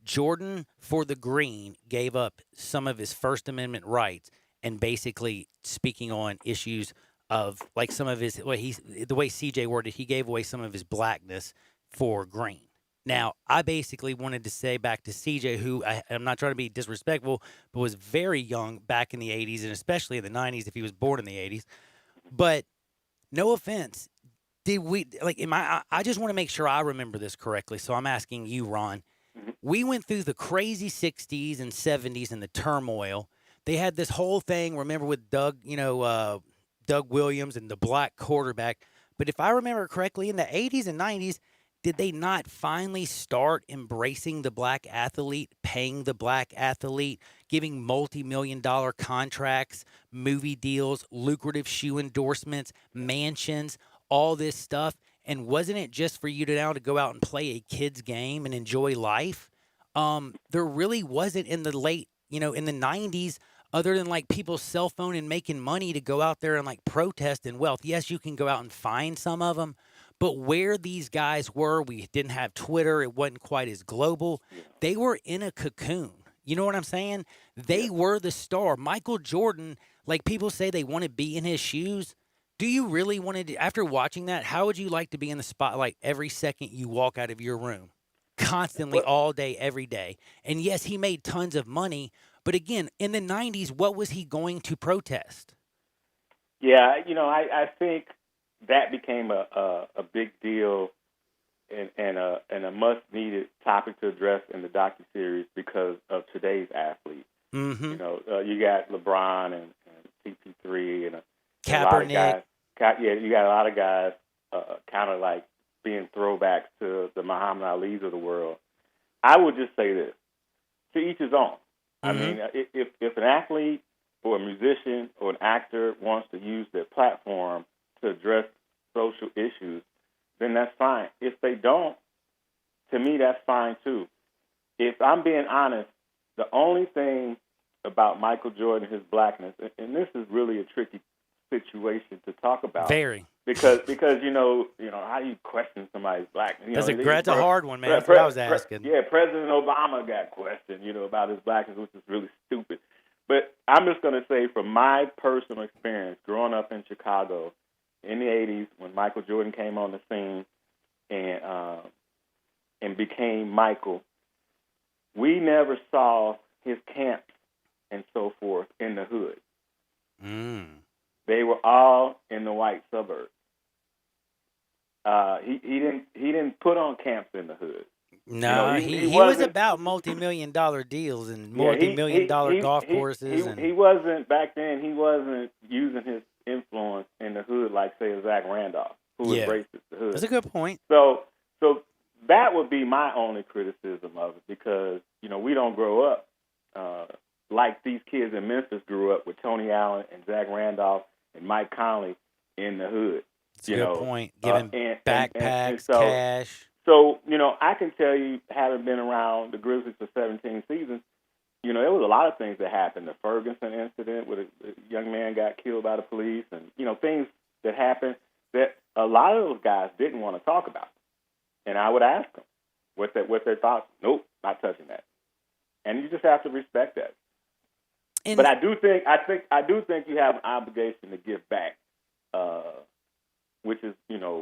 Jordan, for the green, gave up some of his First Amendment rights, and basically speaking on issues of some of his, the way CJ worded, he gave away some of his blackness for green. Now, I basically wanted to say back to CJ, who I'm not trying to be disrespectful, but was very young back in the 80s, and especially in the 90s if he was born in the 80s. But no offense, I just want to make sure I remember this correctly, so I'm asking you, Ron. We went through the crazy 60s and 70s and the turmoil. They had this whole thing, remember, with Doug Williams and the black quarterback. But if I remember correctly, in the 80s and 90s, did they not finally start embracing the black athlete, paying the black athlete, giving multi-million-dollar contracts, movie deals, lucrative shoe endorsements, mansions, all this stuff? And wasn't it just for you to now to go out and play a kid's game and enjoy life? There really wasn't in the late, in the 90s, other than like people's cell phone and making money to go out there and like protest and wealth. Yes, you can go out and find some of them. But where these guys were, we didn't have Twitter. It wasn't quite as global. They were in a cocoon. You know what I'm saying? They were the star. Michael Jordan, like people say they want to be in his shoes. Do you really want to, after watching that, how would you like to be in the spotlight every second you walk out of your room? Constantly, all day, every day. And yes, he made tons of money. But again, in the 90s, what was he going to protest? Yeah, I think that became a big deal and a much-needed topic to address in the docuseries because of today's athletes. Mm-hmm. You got LeBron and CP3 and Kaepernick. A lot of guys. You got a lot of guys kind of like being throwbacks to the Muhammad Ali's of the world. I would just say this: to each his own. Mm-hmm. I mean, if an athlete or a musician or an actor wants to use their platform to address social issues, then that's fine. If they don't, to me, that's fine too. If I'm being honest, the only thing about Michael Jordan and his blackness, and this is really a tricky situation to talk about. Very. Because how do you question somebody's blackness? That's a hard one, man. That's what I was asking. President Obama got questioned, about his blackness, which is really stupid. But I'm just going to say, from my personal experience, growing up in Chicago in the '80s, when Michael Jordan came on the scene and became Michael, we never saw his camps and so forth in the hood. Mm. They were all in the white suburbs. He didn't put on camps in the hood. No, he was about multi-million-dollar deals and multi-million-dollar golf courses. He wasn't, back then, he wasn't using his influence in the hood like, say, Zach Randolph, who embraced the hood. That's a good point. So that would be my only criticism of it because, we don't grow up like these kids in Memphis grew up with Tony Allen and Zach Randolph and Mike Conley in the hood. That's a good point. Giving backpacks, cash. So, I can tell you, having been around the Grizzlies for 17 seasons, there was a lot of things that happened. The Ferguson incident where a young man got killed by the police and, things that happened that a lot of those guys didn't want to talk about. And I would ask them what their thoughts. Nope, not touching that. And you just have to respect that. But I do think you have an obligation to give back, which is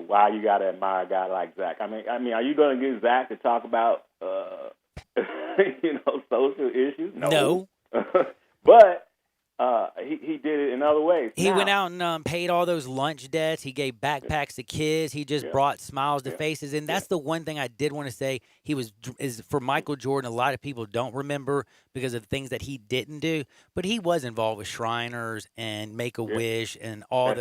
why you got to admire a guy like Zach. I mean, are you going to get Zach to talk about social issues? No. But he did it in other ways. He went out and paid all those lunch debts. He gave backpacks to kids. He just brought smiles to faces. And that's the one thing I did want to say. Is for Michael Jordan, a lot of people don't remember because of the things that he didn't do. But he was involved with Shriners and Make-A-Wish and all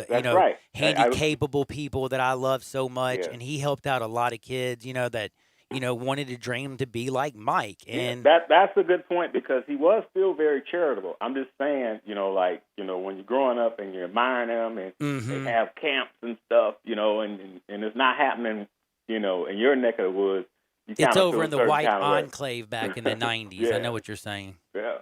handy-capable people that I love so much. And he helped out a lot of kids, that wanted to dream to be like Mike. And that's a good point because he was still very charitable. I'm just saying, when you're growing up and you're admiring them and they have camps and stuff, and it's not happening, in your neck of the woods. It's over in the white enclave back in the 90s. I know what you're saying. Yeah.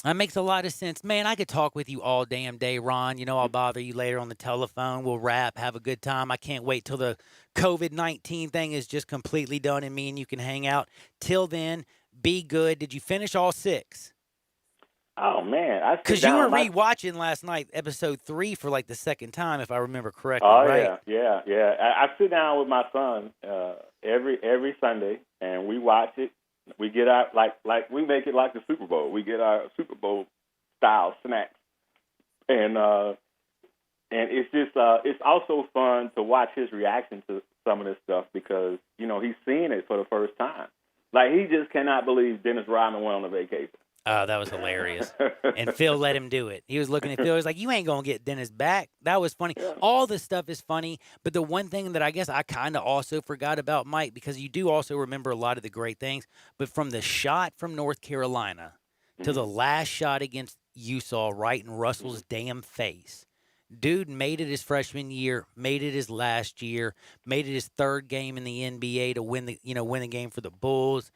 That makes a lot of sense. Man, I could talk with you all damn day, Ron. I'll bother you later on the telephone. We'll rap, have a good time. I can't wait till the COVID-19 thing is just completely done and me and you can hang out. Till then, be good. Did you finish all 6? Oh, man. Because you were rewatching last night, episode 3 for like the second time, if I remember correctly, right? Yeah. I sit down with my son every Sunday, and we watch it. We get our like we make it like the Super Bowl. We get our Super Bowl style snacks, and it's just it's also fun to watch his reaction to some of this stuff because he's seeing it for the first time. Like he just cannot believe Dennis Rodman went on a vacation. Oh, that was hilarious. And Phil let him do it. He was looking at Phil. He was like, you ain't going to get Dennis back. That was funny. Yeah. All this stuff is funny. But the one thing that I guess I kind of also forgot about, Mike, because you do also remember a lot of the great things, but from the shot from North Carolina to the last shot against Utah right in Russell's damn face, dude made it his freshman year, made it his last year, made it his third game in the NBA to win the game for the Bulls.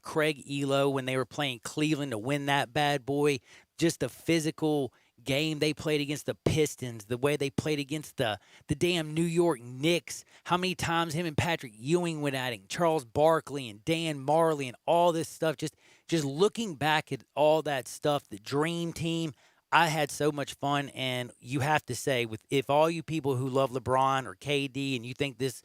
Craig Elo, when they were playing Cleveland to win that bad boy, just the physical game they played against the Pistons, the way they played against the damn New York Knicks, how many times him and Patrick Ewing went at it, Charles Barkley and Dan Marley and all this stuff. Just looking back at all that stuff, the dream team, I had so much fun. And you have to say, if all you people who love LeBron or KD and you think this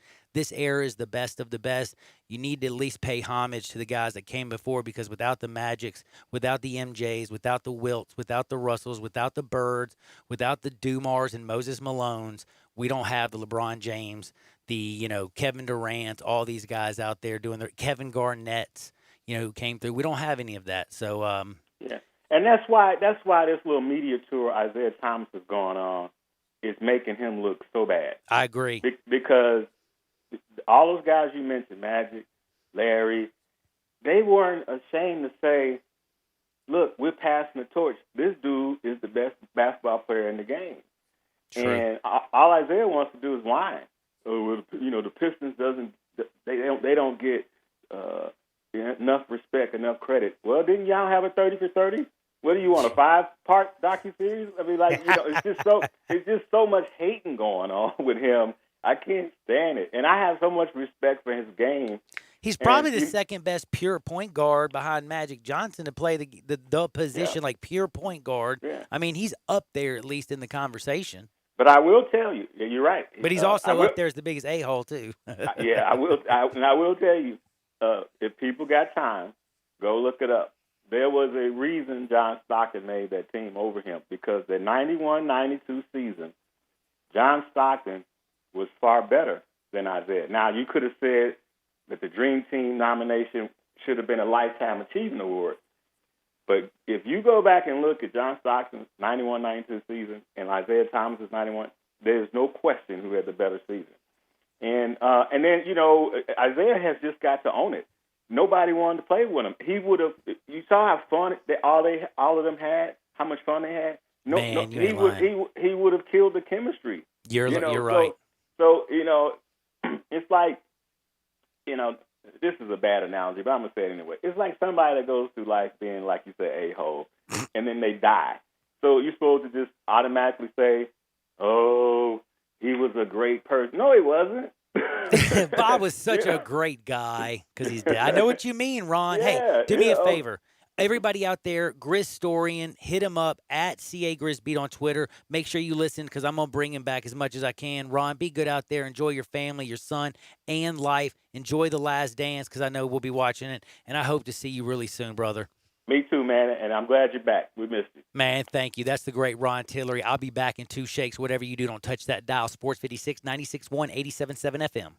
era is the best of the best, you need to at least pay homage to the guys that came before, because without the Magics, without the MJs, without the Wilts, without the Russells, without the Birds, without the Dumars and Moses Malones, we don't have the LeBron James, the Kevin Durant, all these guys out there doing their Kevin Garnett's, who came through. We don't have any of that. So yeah, and that's why this little media tour Isaiah Thomas is going on is making him look so bad. I agree. Because all those guys you mentioned, Magic, Larry, they weren't ashamed to say, look, we're passing the torch. This dude is the best basketball player in the game. True. And all Isaiah wants to do is whine. The Pistons they don't get enough respect, enough credit. Well, didn't y'all have a 30 for 30? What do you want, a 5-part docuseries? I mean, it's just so much hating going on with him. I can't stand it, and I have so much respect for his game. He's probably the second best pure point guard behind Magic Johnson to play the position like pure point guard. Yeah. I mean, he's up there at least in the conversation. But I will tell you, you're right. But he's also up there as the biggest a-hole too. Yeah, I will. I will tell you, if people got time, go look it up. There was a reason John Stockton made that team over him, because the 91-92 season, John Stockton was far better than Isaiah. Now, you could have said that the Dream Team nomination should have been a Lifetime Achievement Award. But if you go back and look at John Stockton's 91-92 season and Isaiah Thomas's 91, there's no question who had the better season. And then, Isaiah has just got to own it. Nobody wanted to play with him. He would have. You saw how fun all of them had. How much fun they had. He would have killed the chemistry. You're right. So it's like, this is a bad analogy, but I'm gonna say it anyway. It's like somebody that goes through life being, like you said, a-hole, and then they die. So you're supposed to just automatically say, "Oh, he was a great person." No, he wasn't. Bob was such a great guy because he's dead. I know what you mean, Ron. Yeah, hey, do me a favor. Everybody out there, Grizzstorian, hit him up at CA Grizzbeat on Twitter. Make sure you listen, because I'm going to bring him back as much as I can. Ron, be good out there. Enjoy your family, your son, and life. Enjoy The Last Dance, because I know we'll be watching it, and I hope to see you really soon, brother. Me too, man, and I'm glad you're back. We missed you. Man, thank you. That's the great Ron Tillery. I'll be back in 2 shakes. Whatever you do, don't touch that dial. Sports 56, 96.1, 87.7 FM.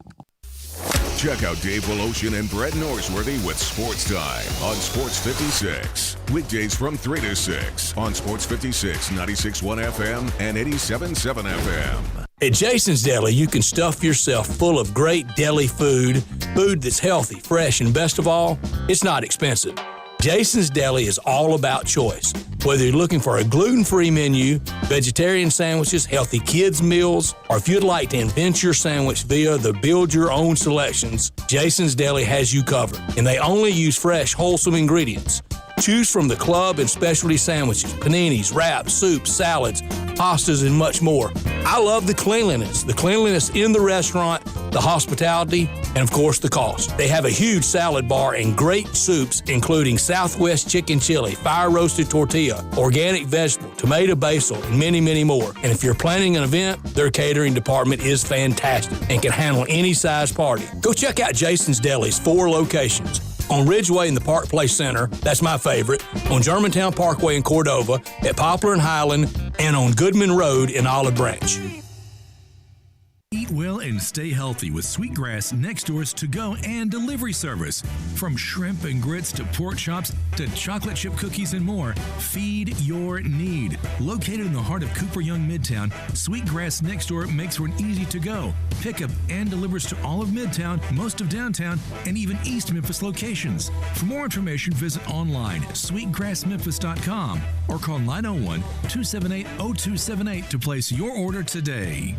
Check out Dave Woloshin and Brett Norsworthy with Sports Time on Sports 56. Weekdays from 3 to 6 on Sports 56, 96.1 FM and 87.7 FM. At Jason's Deli, you can stuff yourself full of great deli food that's healthy, fresh, and best of all, it's not expensive. Jason's Deli is all about choice. Whether you're looking for a gluten-free menu, vegetarian sandwiches, healthy kids' meals, or if you'd like to invent your sandwich via the build-your-own selections, Jason's Deli has you covered. And they only use fresh, wholesome ingredients. Choose from the club and specialty sandwiches, paninis, wraps, soups, salads, pastas, and much more. I love the cleanliness in the restaurant, the hospitality, and of course the cost. They have a huge salad bar and great soups, including Southwest chicken chili, fire roasted tortilla, organic vegetable, tomato basil, and many, many more. And if you're planning an event, their catering department is fantastic and can handle any size party. Go check out Jason's Deli's 4 locations. On Ridgeway in the Park Place Center, that's my favorite, on Germantown Parkway in Cordova, at Poplar and Highland, and on Goodman Road in Olive Branch. Eat well and stay healthy with Sweetgrass Next Door's to-go and delivery service. From shrimp and grits to pork chops to chocolate chip cookies and more, feed your need. Located in the heart of Cooper Young Midtown, Sweetgrass Next Door makes for an easy to-go, pickup, and delivers to all of Midtown, most of downtown, and even East Memphis locations. For more information, visit online sweetgrassmemphis.com or call 901-278-0278 to place your order today.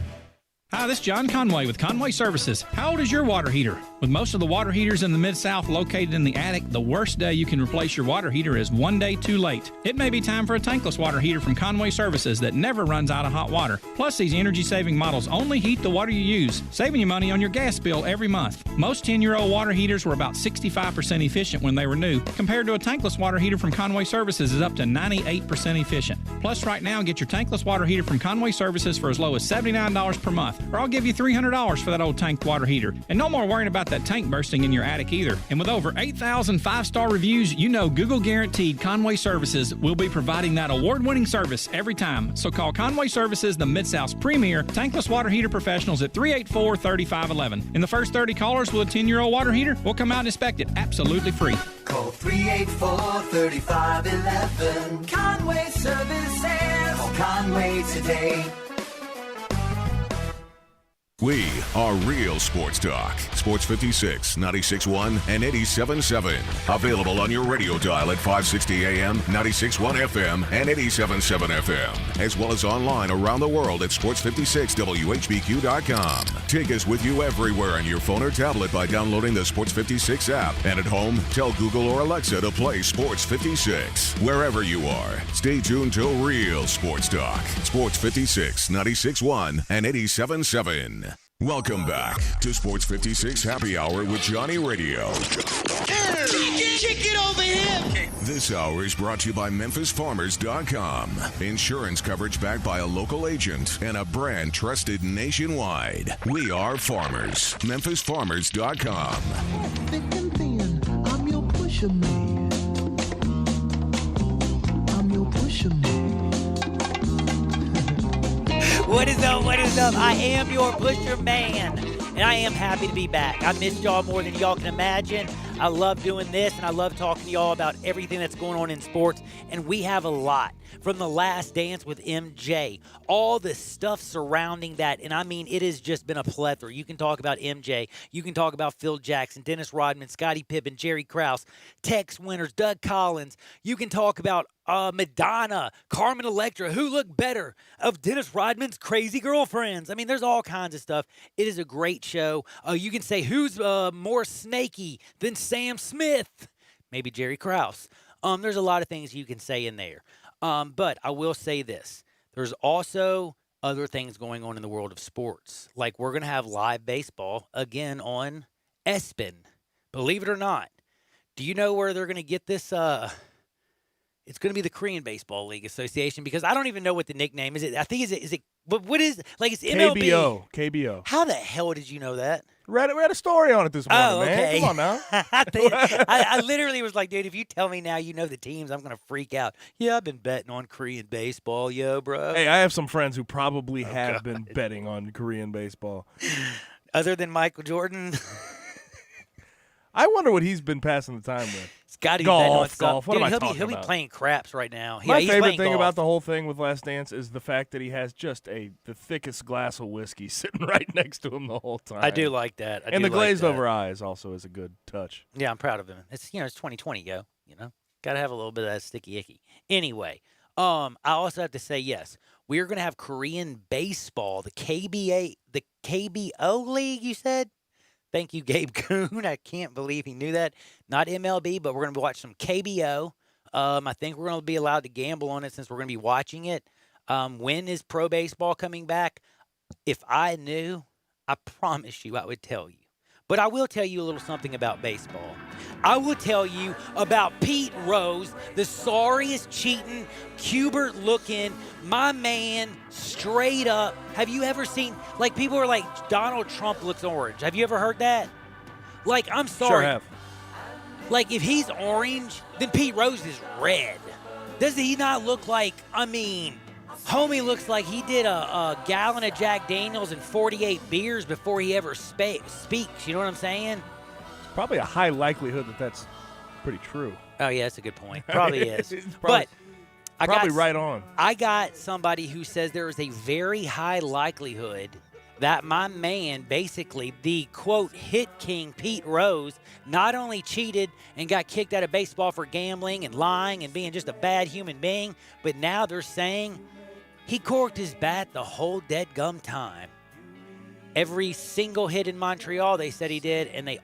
Hi, this is John Conway with Conway Services. How old is your water heater? With most of the water heaters in the Mid-South located in the attic, the worst day you can replace your water heater is one day too late. It may be time for a tankless water heater from Conway Services that never runs out of hot water. Plus, these energy-saving models only heat the water you use, saving you money on your gas bill every month. Most 10-year-old water heaters were about 65% efficient when they were new, compared to a tankless water heater from Conway Services is up to 98% efficient. Plus, right now, get your tankless water heater from Conway Services for as low as $79 per month, or I'll give you $300 for that old tank water heater. And no more worrying about that tank bursting in your attic either. And with over 8,000 5-star reviews, you know Google guaranteed Conway Services will be providing that award-winning service every time. So call Conway Services, the Mid-South's premier tankless water heater professionals at 384-3511. And the first 30 callers with a 10-year-old water heater will come out and inspect it absolutely free. Call 384-3511. Conway Services. Call Conway today. We are Real Sports Talk. Sports 56, 96.1, and 87.7. Available on your radio dial at 560 AM, 96.1 FM, and 87.7 FM. As well as online around the world at sports56whbq.com. Take us with you everywhere on your phone or tablet by downloading the Sports 56 app. And at home, tell Google or Alexa to play Sports 56. Wherever you are, stay tuned to Real Sports Talk. Sports 56, 96.1, and 87.7. Welcome back to Sports 56 Happy Hour with Johnny Radio. Kick it over here. This hour is brought to you by MemphisFarmers.com. Insurance coverage backed by a local agent and a brand trusted nationwide. We are farmers. MemphisFarmers.com. Thick and thin, I'm your pusher man. I'm your pusher man. What is up? What is up? I am your pusher man, and I am happy to be back. I missed y'all more than y'all can imagine. I love doing this, and I love talking to y'all about everything that's going on in sports, and we have a lot. From The Last Dance with MJ, all the stuff surrounding that, and I mean, it has just been a plethora. You can talk about MJ, you can talk about Phil Jackson, Dennis Rodman, Scottie Pippen, Jerry Krause, Tex Winters, Doug Collins. You can talk about Madonna, Carmen Electra, who looked better, of Dennis Rodman's crazy girlfriends. I mean, there's all kinds of stuff. It is a great show. You can say, who's more snaky than Sam Smith? Maybe Jerry Krause. There's a lot of things you can say in there. But I will say this. There's also other things going on in the world of sports. Like we're going to have live baseball again on ESPN. Believe it or not. Do you know where they're going to get this? It's going to be the Korean Baseball League Association because I don't even know what the nickname is. I think is it what is like it's MLB. KBO. How the hell did you know that? Read a story on it this morning, okay. man. Come on now. I literally was like, dude, if you tell me now you know the teams, I'm going to freak out. Yeah, I've been betting on Korean baseball, yo, bro. Hey, I have some friends who probably have been betting on Korean baseball. Other than Michael Jordan? I wonder what he's been passing the time with. Scotty golf. What dude, am I talking about? He'll be playing craps right now. My he's favorite thing golf. about the whole thing with Last Dance is the fact that he has just the thickest glass of whiskey sitting right next to him the whole time. I do like that. And the glazed over eyes also is a good touch. Yeah, I'm proud of him. It's it's 2020, yo. Got to have a little bit of that sticky icky. Anyway, I also have to say yes. We're going to have Korean baseball, the KBO League, you said? Thank you, Gabe Kuhn. I can't believe he knew that. Not MLB, but we're going to watch some KBO. I think we're going to be allowed to gamble on it since we're going to be watching it. When is pro baseball coming back? If I knew, I promise you I would tell you. But I will tell you a little something about baseball. I will tell you about Pete Rose, the sorriest cheating, Cubert-looking, my man, straight up. Have you ever seen, like, people are like, Donald Trump looks orange. Have you ever heard that? Like, I'm sorry. Sure have. Like, if he's orange, then Pete Rose is red. Does he not look like, Homie looks like he did a gallon of Jack Daniels and 48 beers before he ever speaks. You know what I'm saying? Probably a high likelihood that that's pretty true. Oh, yeah, that's a good point. Probably is. Probably, but probably right on. I got somebody who says there is a very high likelihood that my man, basically the, quote, hit king Pete Rose, not only cheated and got kicked out of baseball for gambling and lying and being just a bad human being, but now they're saying he corked his bat the whole deadgum time. Every single hit in Montreal, they said he did, and the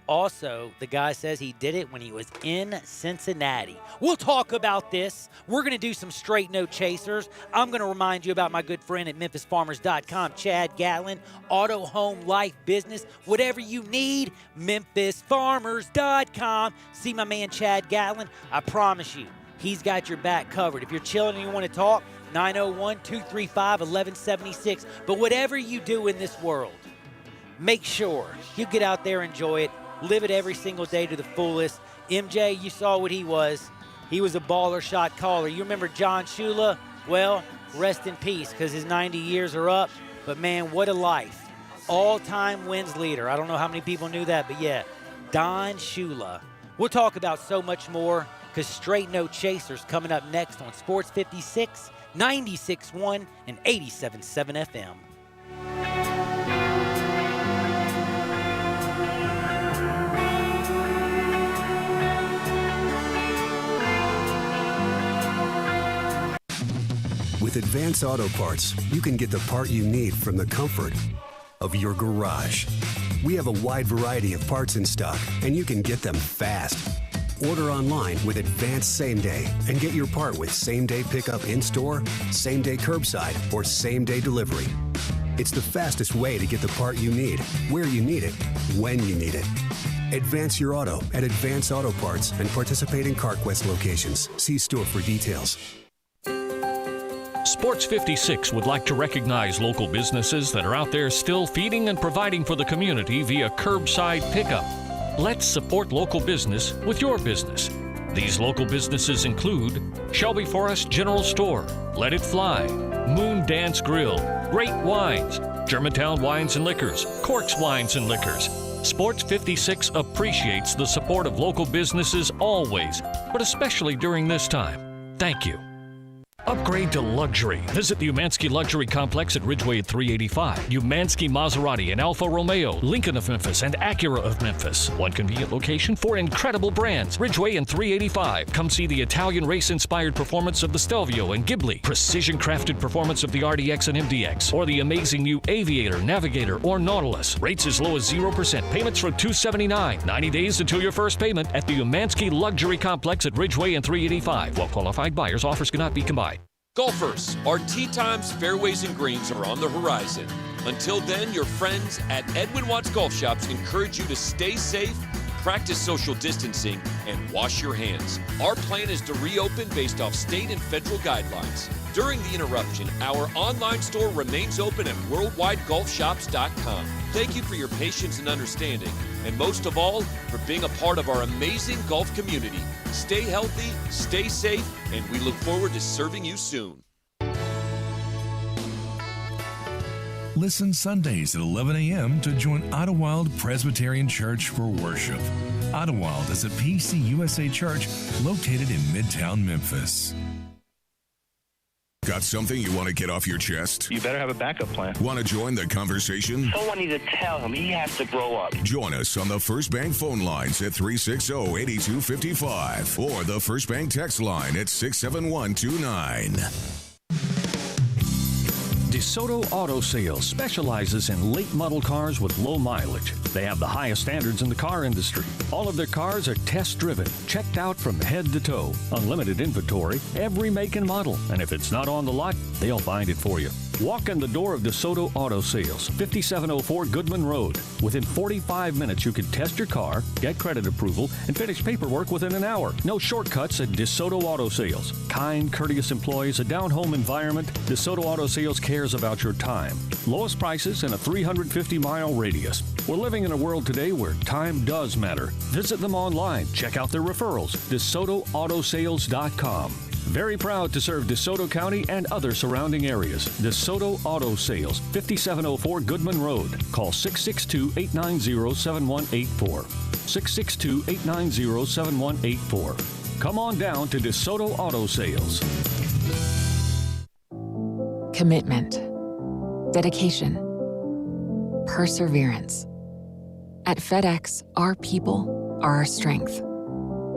guy says he did it when he was in Cincinnati. We'll talk about this. We're going to do some straight no chasers. I'm going to remind you about my good friend at MemphisFarmers.com, Chad Gatlin, auto, home, life, business, whatever you need, MemphisFarmers.com. See my man Chad Gatlin. I promise you, he's got your back covered. If you're chilling and you want to talk, 901-235-1176. But whatever you do in this world, make sure you get out there, enjoy it, live it every single day to the fullest. MJ, you saw what he was. He was a baller shot caller. You remember John Shula? Well, rest in peace because his 90 years are up. But, man, what a life. All-time wins leader. I don't know how many people knew that, but, yeah, Don Shula. We'll talk about so much more because Straight No Chasers coming up next on Sports 56, 96.1, and 87.7 FM. With Advance Auto Parts, you can get the part you need from the comfort of your garage. We have a wide variety of parts in stock, and you can get them fast. Order online with Advance Same Day and get your part with same-day pickup in-store, same-day curbside, or same-day delivery. It's the fastest way to get the part you need, where you need it, when you need it. Advance your auto at Advance Auto Parts and participating CarQuest locations. See store for details. Sports 56 would like to recognize local businesses that are out there still feeding and providing for the community via curbside pickup. Let's support local business with your business. These local businesses include Shelby Forest General Store, Let It Fly, Moon Dance Grill, Great Wines, Germantown Wines and Liquors, Corks Wines and Liquors. Sports 56 appreciates the support of local businesses always, but especially during this time. Thank you. Upgrade to luxury. Visit the Umansky Luxury Complex at Ridgeway at 385. Umansky Maserati and Alfa Romeo, Lincoln of Memphis, and Acura of Memphis. One convenient location for incredible brands. Ridgeway and 385. Come see the Italian race-inspired performance of the Stelvio and Ghibli, precision-crafted performance of the RDX and MDX, or the amazing new Aviator, Navigator, or Nautilus. Rates as low as 0%. Payments from $279. 90 days until your first payment at the Umansky Luxury Complex at Ridgeway and 385. While qualified buyers, offers cannot be combined. Golfers, our tee times, fairways, and greens are on the horizon. Until then, your friends at Edwin Watts Golf Shops encourage you to stay safe, practice social distancing, and wash your hands. Our plan is to reopen based off state and federal guidelines. During the interruption, our online store remains open at worldwidegolfshops.com. Thank you for your patience and understanding, and most of all, for being a part of our amazing golf community. Stay healthy, stay safe, and we look forward to serving you soon. Listen Sundays at 11 a.m. to join Idlewild Presbyterian Church for worship. Idlewild is a PCUSA church located in Midtown Memphis. Got something you want to get off your chest? You better have a backup plan. Want to join the conversation? Someone needs to tell him he has to grow up. Join us on the First Bank phone lines at 360-8255 or the First Bank text line at 67129. DeSoto Auto Sales specializes in late model cars with low mileage. They have the highest standards in the car industry. All of their cars are test-driven, checked out from head to toe. Unlimited inventory, every make and model. And if it's not on the lot, they'll find it for you. Walk in the door of DeSoto Auto Sales, 5704 Goodman Road. Within 45 minutes, you can test your car, get credit approval, and finish paperwork within an hour. No shortcuts at DeSoto Auto Sales. Kind, courteous employees, a down-home environment. DeSoto Auto Sales cares about your time. Lowest prices in a 350-mile radius. We're living in a world today where time does matter. Visit them online. Check out their referrals. DeSotoAutosales.com. Very proud to serve DeSoto County and other surrounding areas. DeSoto Auto Sales, 5704 Goodman Road. Call 662-890-7184. 662-890-7184. Come on down to DeSoto Auto Sales. Commitment, dedication, perseverance. At FedEx, our people are our strength.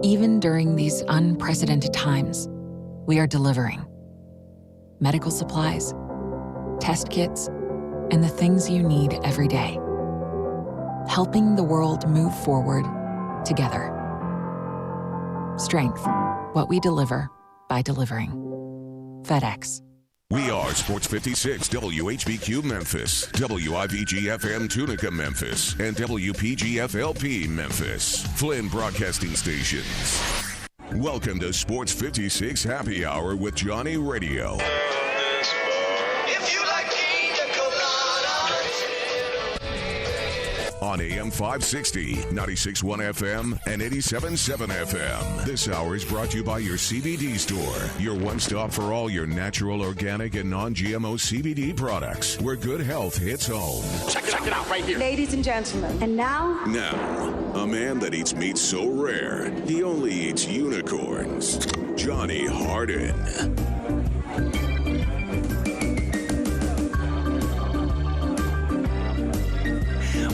Even during these unprecedented times, we are delivering medical supplies, test kits, and the things you need every day. Helping the world move forward together. Strength, what we deliver by delivering. FedEx. We are Sports 56 WHBQ Memphis, WIVG-FM Tunica Memphis, and WPG-FLP Memphis, Flynn Broadcasting Stations. Welcome to Sports 56 Happy Hour with Johnny Radio. On AM 560, 96.1 FM, and 87.7 FM. This hour is brought to you by your CBD store, your one-stop for all your natural, organic, and non-GMO CBD products, where good health hits home. Check it out right here. Ladies and gentlemen. And now? Now, a man that eats meat so rare, he only eats unicorns. Johnny Harden.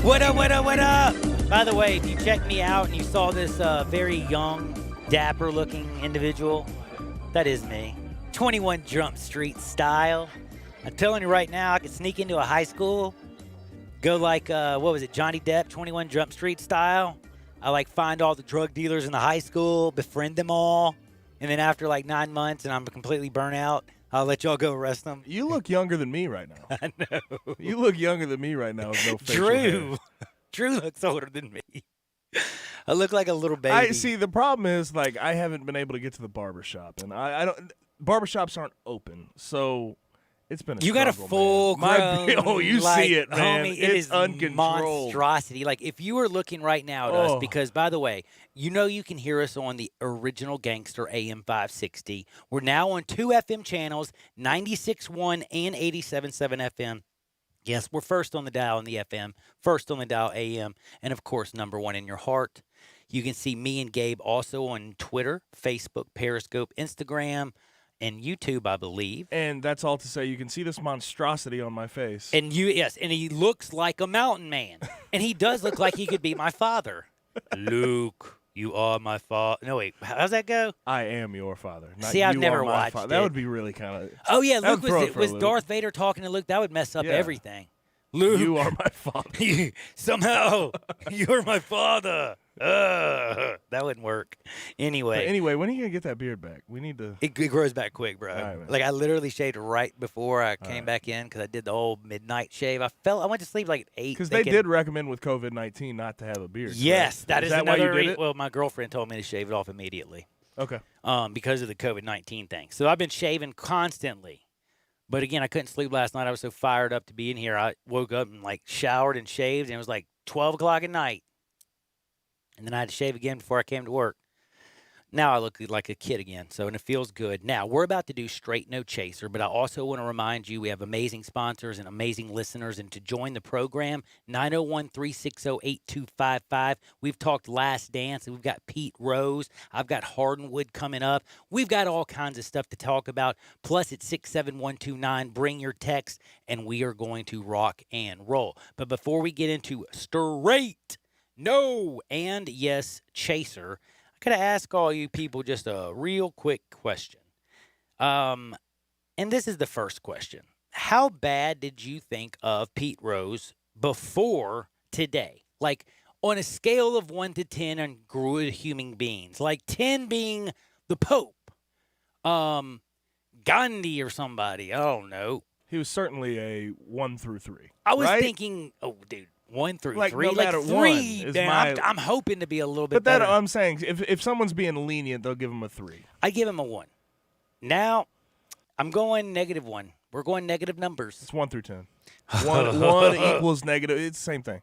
What up, what up, what up? By the way, if you checked me out and you saw this very young, dapper-looking individual, that is me. 21 Jump Street style. I'm telling you right now, I could sneak into a high school, go like, Johnny Depp, 21 Jump Street style. I find all the drug dealers in the high school, befriend them all, and then after 9 months and I'm completely burnt out, I'll let y'all go arrest them. You look younger than me right now. I know. You look younger than me right now with no facial hair. Drew looks older than me. I look like a little baby. I see. The problem is, I haven't been able to get to the barbershop, and I don't. Barbershops aren't open, so it's been a You got a struggle, full-grown, you see it, man. Homie, it's it is uncontrolled. monstrosity. If you were looking right now at us, because, by the way, you can hear us on the original Gangster AM 560. We're now on 2 FM channels, 96.1 and 87.7 FM. Yes, we're first on the dial in the FM, first on the dial AM, and, of course, number one in your heart. You can see me and Gabe also on Twitter, Facebook, Periscope, Instagram, and YouTube, I believe. And that's all to say, you can see this monstrosity on my face. And and he looks like a mountain man. And he does look like he could be my father. Luke, you are my father. No, wait, how's that go? I am your father. Not See, I've you never are my watched father. it. That would be really kind of... Oh, yeah, Luke was Darth Vader talking to Luke. That would mess up everything. Luke. You are my father. Somehow, you're my father. That wouldn't work. Anyway, when are you going to get that beard back? We need to... It grows back quick, bro. All right, man. I literally shaved right before I came back in because I did the whole midnight shave. I went to sleep at 8. Because they did recommend with COVID-19 not to have a beard. Yes, correct? is that another why you did it? Well, my girlfriend told me to shave it off immediately. Okay. Because of the COVID-19 thing. So I've been shaving constantly. But again, I couldn't sleep last night. I was so fired up to be in here. I woke up and showered and shaved, and it was 12 o'clock at night. And then I had to shave again before I came to work. Now I look like a kid again, and it feels good. Now, we're about to do Straight No Chaser, but I also want to remind you we have amazing sponsors and amazing listeners. And to join the program, 901-360-8255. We've talked Last Dance, and we've got Pete Rose. I've got Hardwood coming up. We've got all kinds of stuff to talk about. Plus, it's 67129. Bring your text, and we are going to rock and roll. But before we get into Straight No and Yes Chaser, going to ask all you people just a real quick question. And this is the first question. How bad did you think of Pete Rose before today? On a scale of 1 to 10 on good human beings. 10 being the Pope. Gandhi or somebody. I don't know. He was certainly a 1 through 3. I was thinking, dude. 1 through 3, no matter 3. one is I'm hoping to be a little bit But better. I'm saying, if someone's being lenient, they'll give him a 3. I give him a 1. Now, I'm going -1. We're going negative numbers. It's 1 through 10. 1 equals negative. It's the same thing.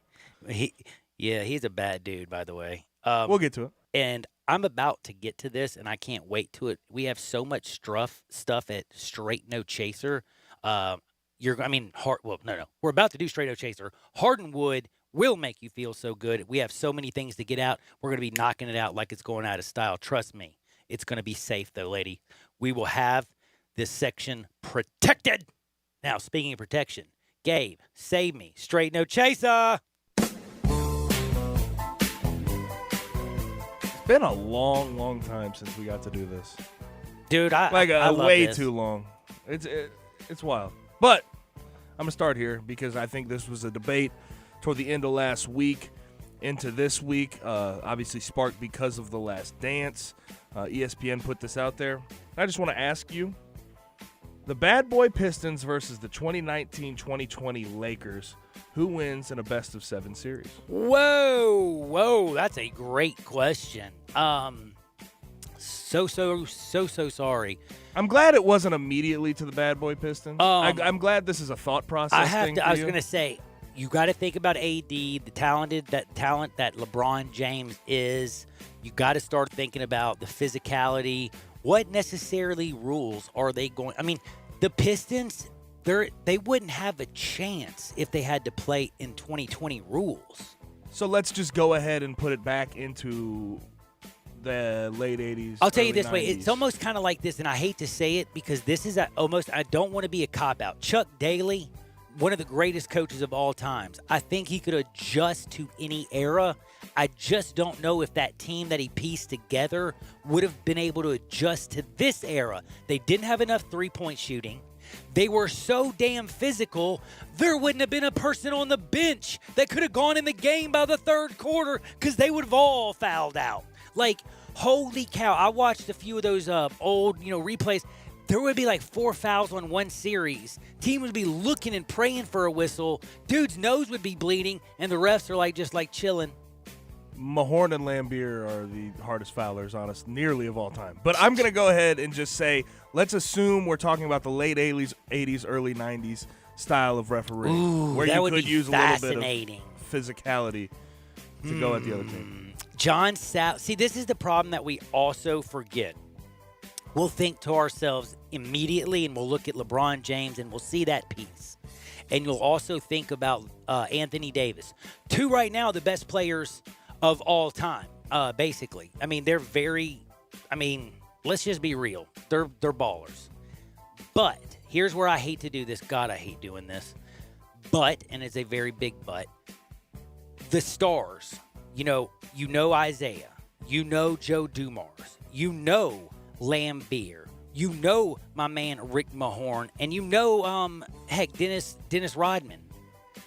He's a bad dude, by the way. We'll get to it. And I'm about to get to this, and I can't wait to it. We have so much stuff at Straight No Chaser. We're about to do Straight No Chaser. Hardenwood will make you feel so good. We have so many things to get out. We're going to be knocking it out like it's going out of style. Trust me. It's going to be safe, though, lady. We will have this section protected. Now, speaking of protection, Gabe, save me. Straight No Chaser. Been a long time since we got to do this, dude. I love way this. too long. It's wild, but I'm gonna start here because I think this was a debate toward the end of last week into this week. Obviously sparked because of The Last Dance. ESPN put this out there. I just want to ask you: the Bad Boy Pistons versus the 2019-2020 Lakers. Who wins in a best-of-7 series? Whoa, that's a great question. So sorry. I'm glad it wasn't immediately to the Bad Boy Pistons. I'm glad this is a thought process thing for you. I was going to say, you got to think about AD, the talent that LeBron James is. You got to start thinking about the physicality. What necessarily rules are they going? I mean, the Pistons, they wouldn't have a chance if they had to play in 2020 rules. So let's just go ahead and put it back into the late 80s. I'll tell you this 90s. way. It's almost kind of like this, and I hate to say it because this is I don't want to be a cop-out. Chuck Daly, one of the greatest coaches of all times. I think he could adjust to any era. I just don't know if that team that he pieced together would have been able to adjust to this era. They didn't have enough three-point shooting. They were so damn physical, there wouldn't have been a person on the bench that could have gone in the game by the third quarter because they would have all fouled out. Like, holy cow. I watched a few of those old, replays. There would be like 4 fouls on one series. Team would be looking and praying for a whistle. Dude's nose would be bleeding, and the refs are just chilling. Mahorn and Lambier are the hardest foulers, nearly of all time. But I'm going to go ahead and just say, let's assume we're talking about the late 80s, early 90s style of refereeing. Where you could use a little bit of physicality to go at the other team. John Sal. See, this is the problem that we also forget. We'll think to ourselves immediately, and we'll look at LeBron James, and we'll see that piece. And you'll also think about Anthony Davis. 2 right now, the best players of all time, basically. I mean, they're let's just be real. They're ballers. But here's where I hate to do this. God, I hate doing this. But, and it's a very big but, the stars. You know Isaiah. You know Joe Dumars. You know Lambier. You know my man Rick Mahorn. And you know, Dennis Rodman.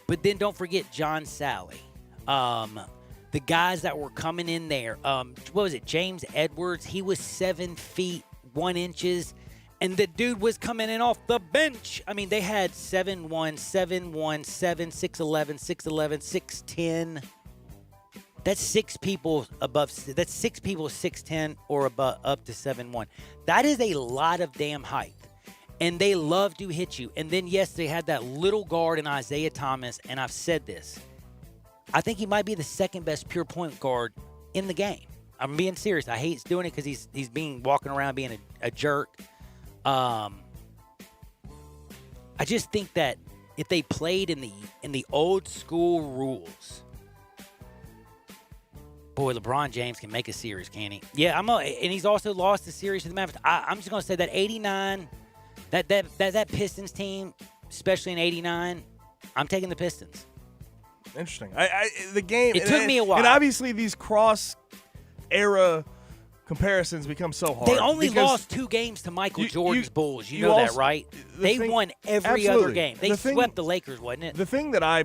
But then don't forget John Sally. The guys that were coming in there. What was it? James Edwards. He was 7 feet 1 inches. And the dude was coming in off the bench. I mean, they had 7'1", 7'1", 7, 6'11", 6'11", 6'10". That's 6 people above. That's 6 people 6'10" or above, up to 7'1". That is a lot of damn height. And they love to hit you. And then, yes, they had that little guard in Isaiah Thomas. And I've said this. I think he might be the second best pure point guard in the game. I'm being serious. I hate doing it because he's walking around being a jerk. I just think that if they played in the old school rules, boy, LeBron James can make a series, can he? Yeah, and he's also lost the series to the Mavericks. I'm just gonna say that 89, that Pistons team, especially in 89, I'm taking the Pistons. Interesting. The game. It took me a while. And obviously these cross-era comparisons become so hard. They only lost 2 games to Michael Jordan's Bulls. You know that, right? They won every other game. They swept the Lakers, wasn't it? The thing that I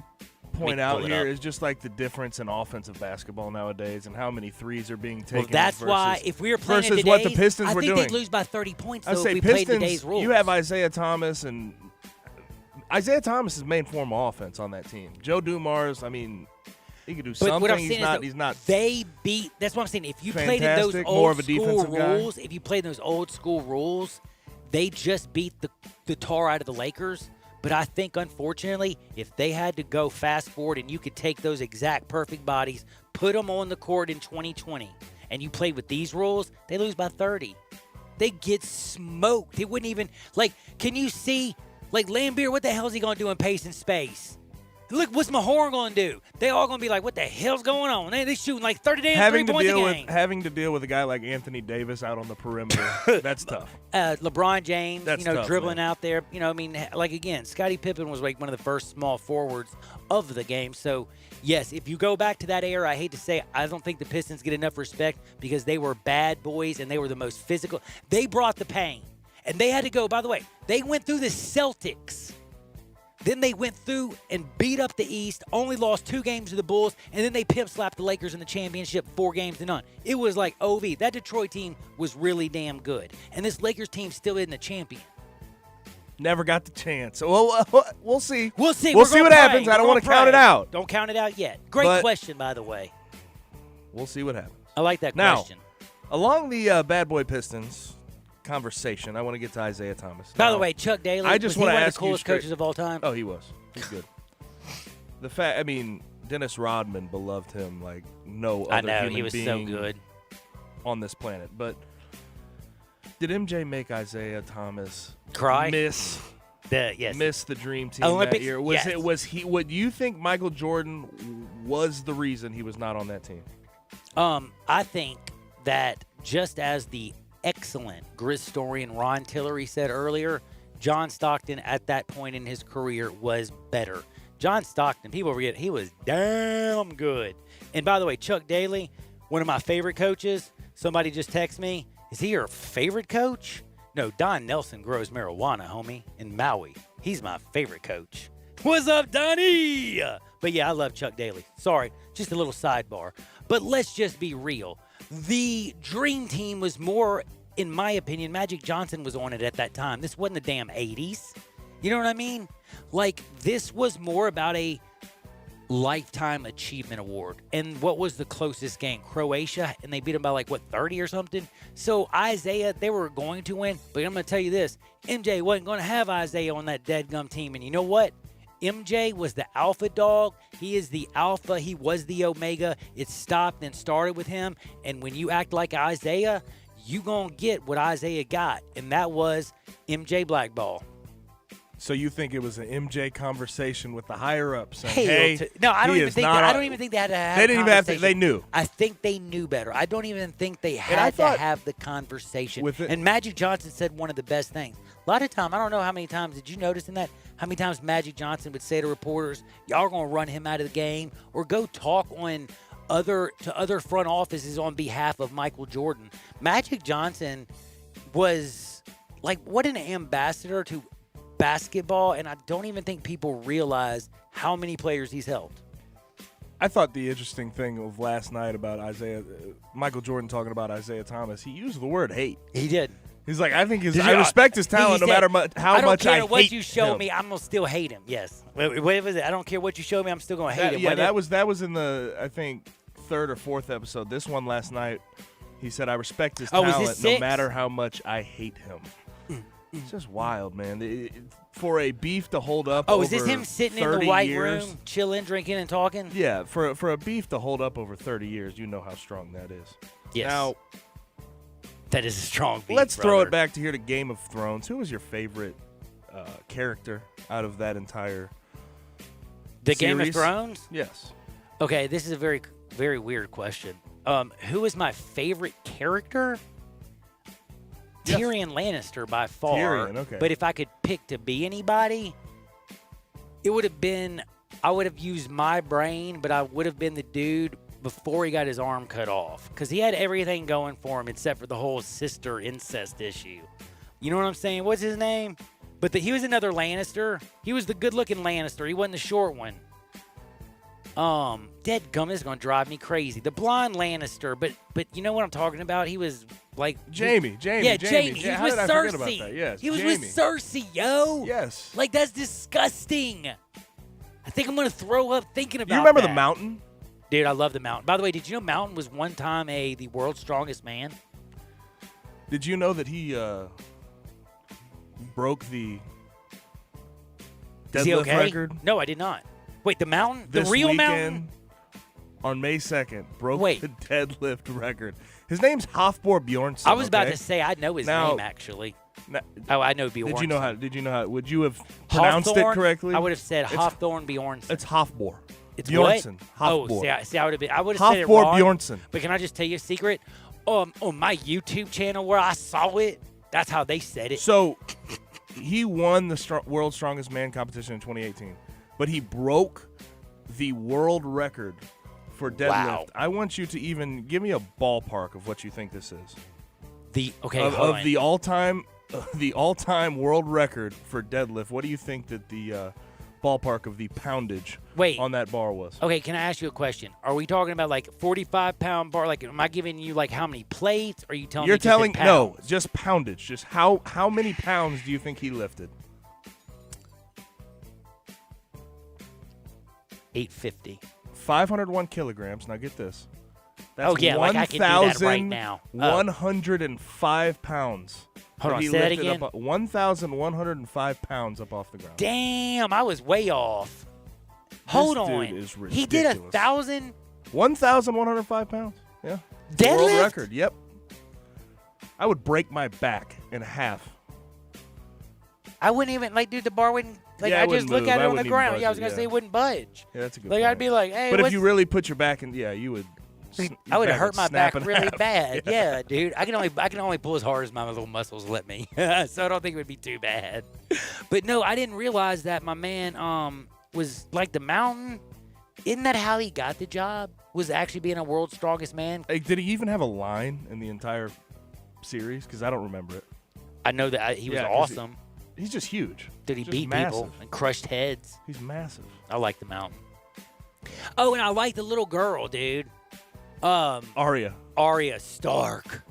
point out here is just like the difference in offensive basketball nowadays and how many threes are being taken. Well, that's why if we were playing versus today, what the Pistons were doing. I think they'd lose by 30 points if we Pistons, played today's rules. You have Isaiah Thomas, and Isaiah Thomas is main form of offense on that team. Joe Dumars, I mean, he could do something. What I'm he's saying not. is He's not. They beat. That's what I'm saying. If you played in those old school rules, they just beat the tar out of the Lakers. But I think, unfortunately, if they had to go fast forward and you could take those exact perfect bodies, put them on the court in 2020, and you play with these rules, they lose by 30. They get smoked. They wouldn't even, can you see, Lambeer, what the hell is he going to do in pace and space? Look, what's Mahorn going to do? They all going to be like, what the hell's going on? They shooting 30 damn 3 points a game. Having to deal with a guy like Anthony Davis out on the perimeter, that's tough. LeBron James, that's tough, dribbling man. out there. Again, Scottie Pippen was one of the first small forwards of the game. So, yes, if you go back to that era, I hate to say, I don't think the Pistons get enough respect because they were bad boys and they were the most physical. They brought the pain. And they had to go, by the way, they went through the Celtics. Then they went through and beat up the East, only lost 2 games to the Bulls, and then they pimp-slapped the Lakers in the championship 4 games to none. It was like OV. That Detroit team was really damn good. And this Lakers team still isn't the champion. Never got the chance. Well, we'll see. We'll see. We'll see what happens. I don't want to count it out. Don't count it out yet. Great question, by the way. We'll see what happens. I like that now, question. Along the Bad Boy Pistons conversation, I want to get to Isaiah Thomas. By the way, Chuck Daly, I just was he want to one of ask the coolest you straight, coaches of all time? Oh, he was. He's good. Dennis Rodman beloved him like no other I know, human he was being so good on this planet. But did MJ make Isaiah Thomas cry? Miss the dream team Olympics, that year? Would you think Michael Jordan was the reason he was not on that team? I think that just as the excellent Grizz historian Ron Tillery said earlier, John Stockton at that point in his career was better. John Stockton, people forget, he was damn good. And by the way, Chuck Daly, one of my favorite coaches, somebody just texted me, is he your favorite coach? No, Don Nelson grows marijuana, homie, in Maui. He's my favorite coach. What's up, Donnie? But yeah, I love Chuck Daly. Sorry, just a little sidebar. But let's just be real. The dream team was more, in my opinion, Magic Johnson was on it at that time. This wasn't the damn 80s. You know what I mean? This was more about a lifetime achievement award. And what was the closest game? Croatia, and they beat them by 30 or something? So Isaiah, they were going to win, but I'm going to tell you this. MJ wasn't going to have Isaiah on that deadgum team, and you know what? MJ was the alpha dog. He is the alpha. He was the omega. It stopped and started with him. And when you act like Isaiah, you going to get what Isaiah got. And that was MJ blackball. So you think it was an MJ conversation with the higher ups saying, "Hey, no, I don't even think that. I don't even think they had to have. They didn't even have to. They knew. I think they knew better. I don't even think they had to have the conversation. And Magic Johnson said one of the best things. A lot of time, I don't know how many times did you notice in that? How many times Magic Johnson would say to reporters, "Y'all are going to run him out of the game," or go talk on other front offices on behalf of Michael Jordan. Magic Johnson was what an ambassador to basketball, and I don't even think people realize how many players he's helped. I thought the interesting thing of last night about Michael Jordan talking about Isaiah Thomas, he used the word hate. He did. He's like, I respect his talent no matter how much I hate him. I don't care what you show me, I'm going to still hate him. Yes. What was it? I don't care what you show me, I'm still going to hate him. Yeah, that was in the, I think, 3rd or 4th episode. This one last night, he said, I respect his talent no matter how much I hate him. It's just wild, man. For a beef to hold up over 30 years. Oh, is this him sitting in the white room, chilling, drinking, and talking? Yeah, for a beef to hold up over 30 years, you know how strong that is. Yes. Now, that is a strong beef, let's throw it back to here to Game of Thrones. Who was your favorite character out of that entire series? Game of Thrones? Yes. Okay, this is a very, very weird question. Who is my favorite character? Yes. Tyrion Lannister by far. Tyrion, okay. But if I could pick to be anybody, it would have been, I would have used my brain, but I would have been the dude before he got his arm cut off. Because he had everything going for him except for the whole sister incest issue. You know what I'm saying? What's his name? But he was another Lannister. He was the good-looking Lannister. He wasn't the short one. Deadgum is going to drive me crazy. The blonde Lannister, but you know what I'm talking about? He was like Jamie. Yeah, Jamie. He was with Cersei. Cersei. About that? Yes, he was Jamie. with Cersei, yo. Yes. That's disgusting. I think I'm going to throw up thinking about that. You remember the Mountain? Dude, I love the Mountain. By the way, did you know Mountain was one time the world's strongest man? Did you know that he broke the deadlift record? No, I did not. Wait, the Mountain? This the real weekend, Mountain? on May 2nd broke Wait. the deadlift record. His name's Hafþór Bjornsson. I was about okay? to say I know his Now- name actually. I know Bjornsson. Did you know how? Would you have pronounced it Hawthorne? correctly? I would have said It's- Hawthorne Bjornsson. It's Hafþór. It's Bjornsson. what? Oh, Hafþór. see, I would have been. I would have said it Hafþór wrong. Bjornsson. But can I just tell you a secret? On my YouTube channel where I saw it, that's how they said it. So he won the World's Strongest Man competition in 2018, but he broke the world record for deadlift. Wow. I want you to even give me a ballpark of what you think this is. Of hold on. the all-time world record for deadlift. What do you think that the ballpark of the poundage on that bar was? Okay, can I ask you a question? Are we talking about like 45-pound bar? Like, am I giving you like how many plates? Or are you telling You're me just in telling pounds? no, just poundage. Just how many pounds do you think he lifted? 850. 501 kilograms. Now get this. That's Oh, yeah, like I can do that right now. 1,105 pounds. Hold on, He say that lifted again? up 1,105 pounds up off the ground. Damn, I was way off. Hold This on. dude is He did ridiculous. 1,000. 1,105 pounds. Yeah. Deadlift? World record. Yep. I would break my back in half. I wouldn't even do the bar wouldn't Yeah, I it just wouldn't look move. at I it on the wouldn't even ground. budge Yeah, I was it, gonna yeah. say it wouldn't budge. Yeah, that's a good Like point. I'd be like, hey, but if what's- you really put your back in, yeah, you would. I would have hurt my back snap in really half. bad. Yeah, dude. I can only pull as hard as my little muscles let me. So I don't think it would be too bad. But no, I didn't realize that my man was like the mountain. Isn't that how he got the job? Was actually being a world's strongest man? Hey, did he even have a line in the entire series? Because I don't remember it. I know that he was Yeah, 'cause awesome. He's just huge. Did he Just beat massive. people and crushed heads? He's massive. I like the mountain. Oh, and I like the little girl, dude. Arya Stark.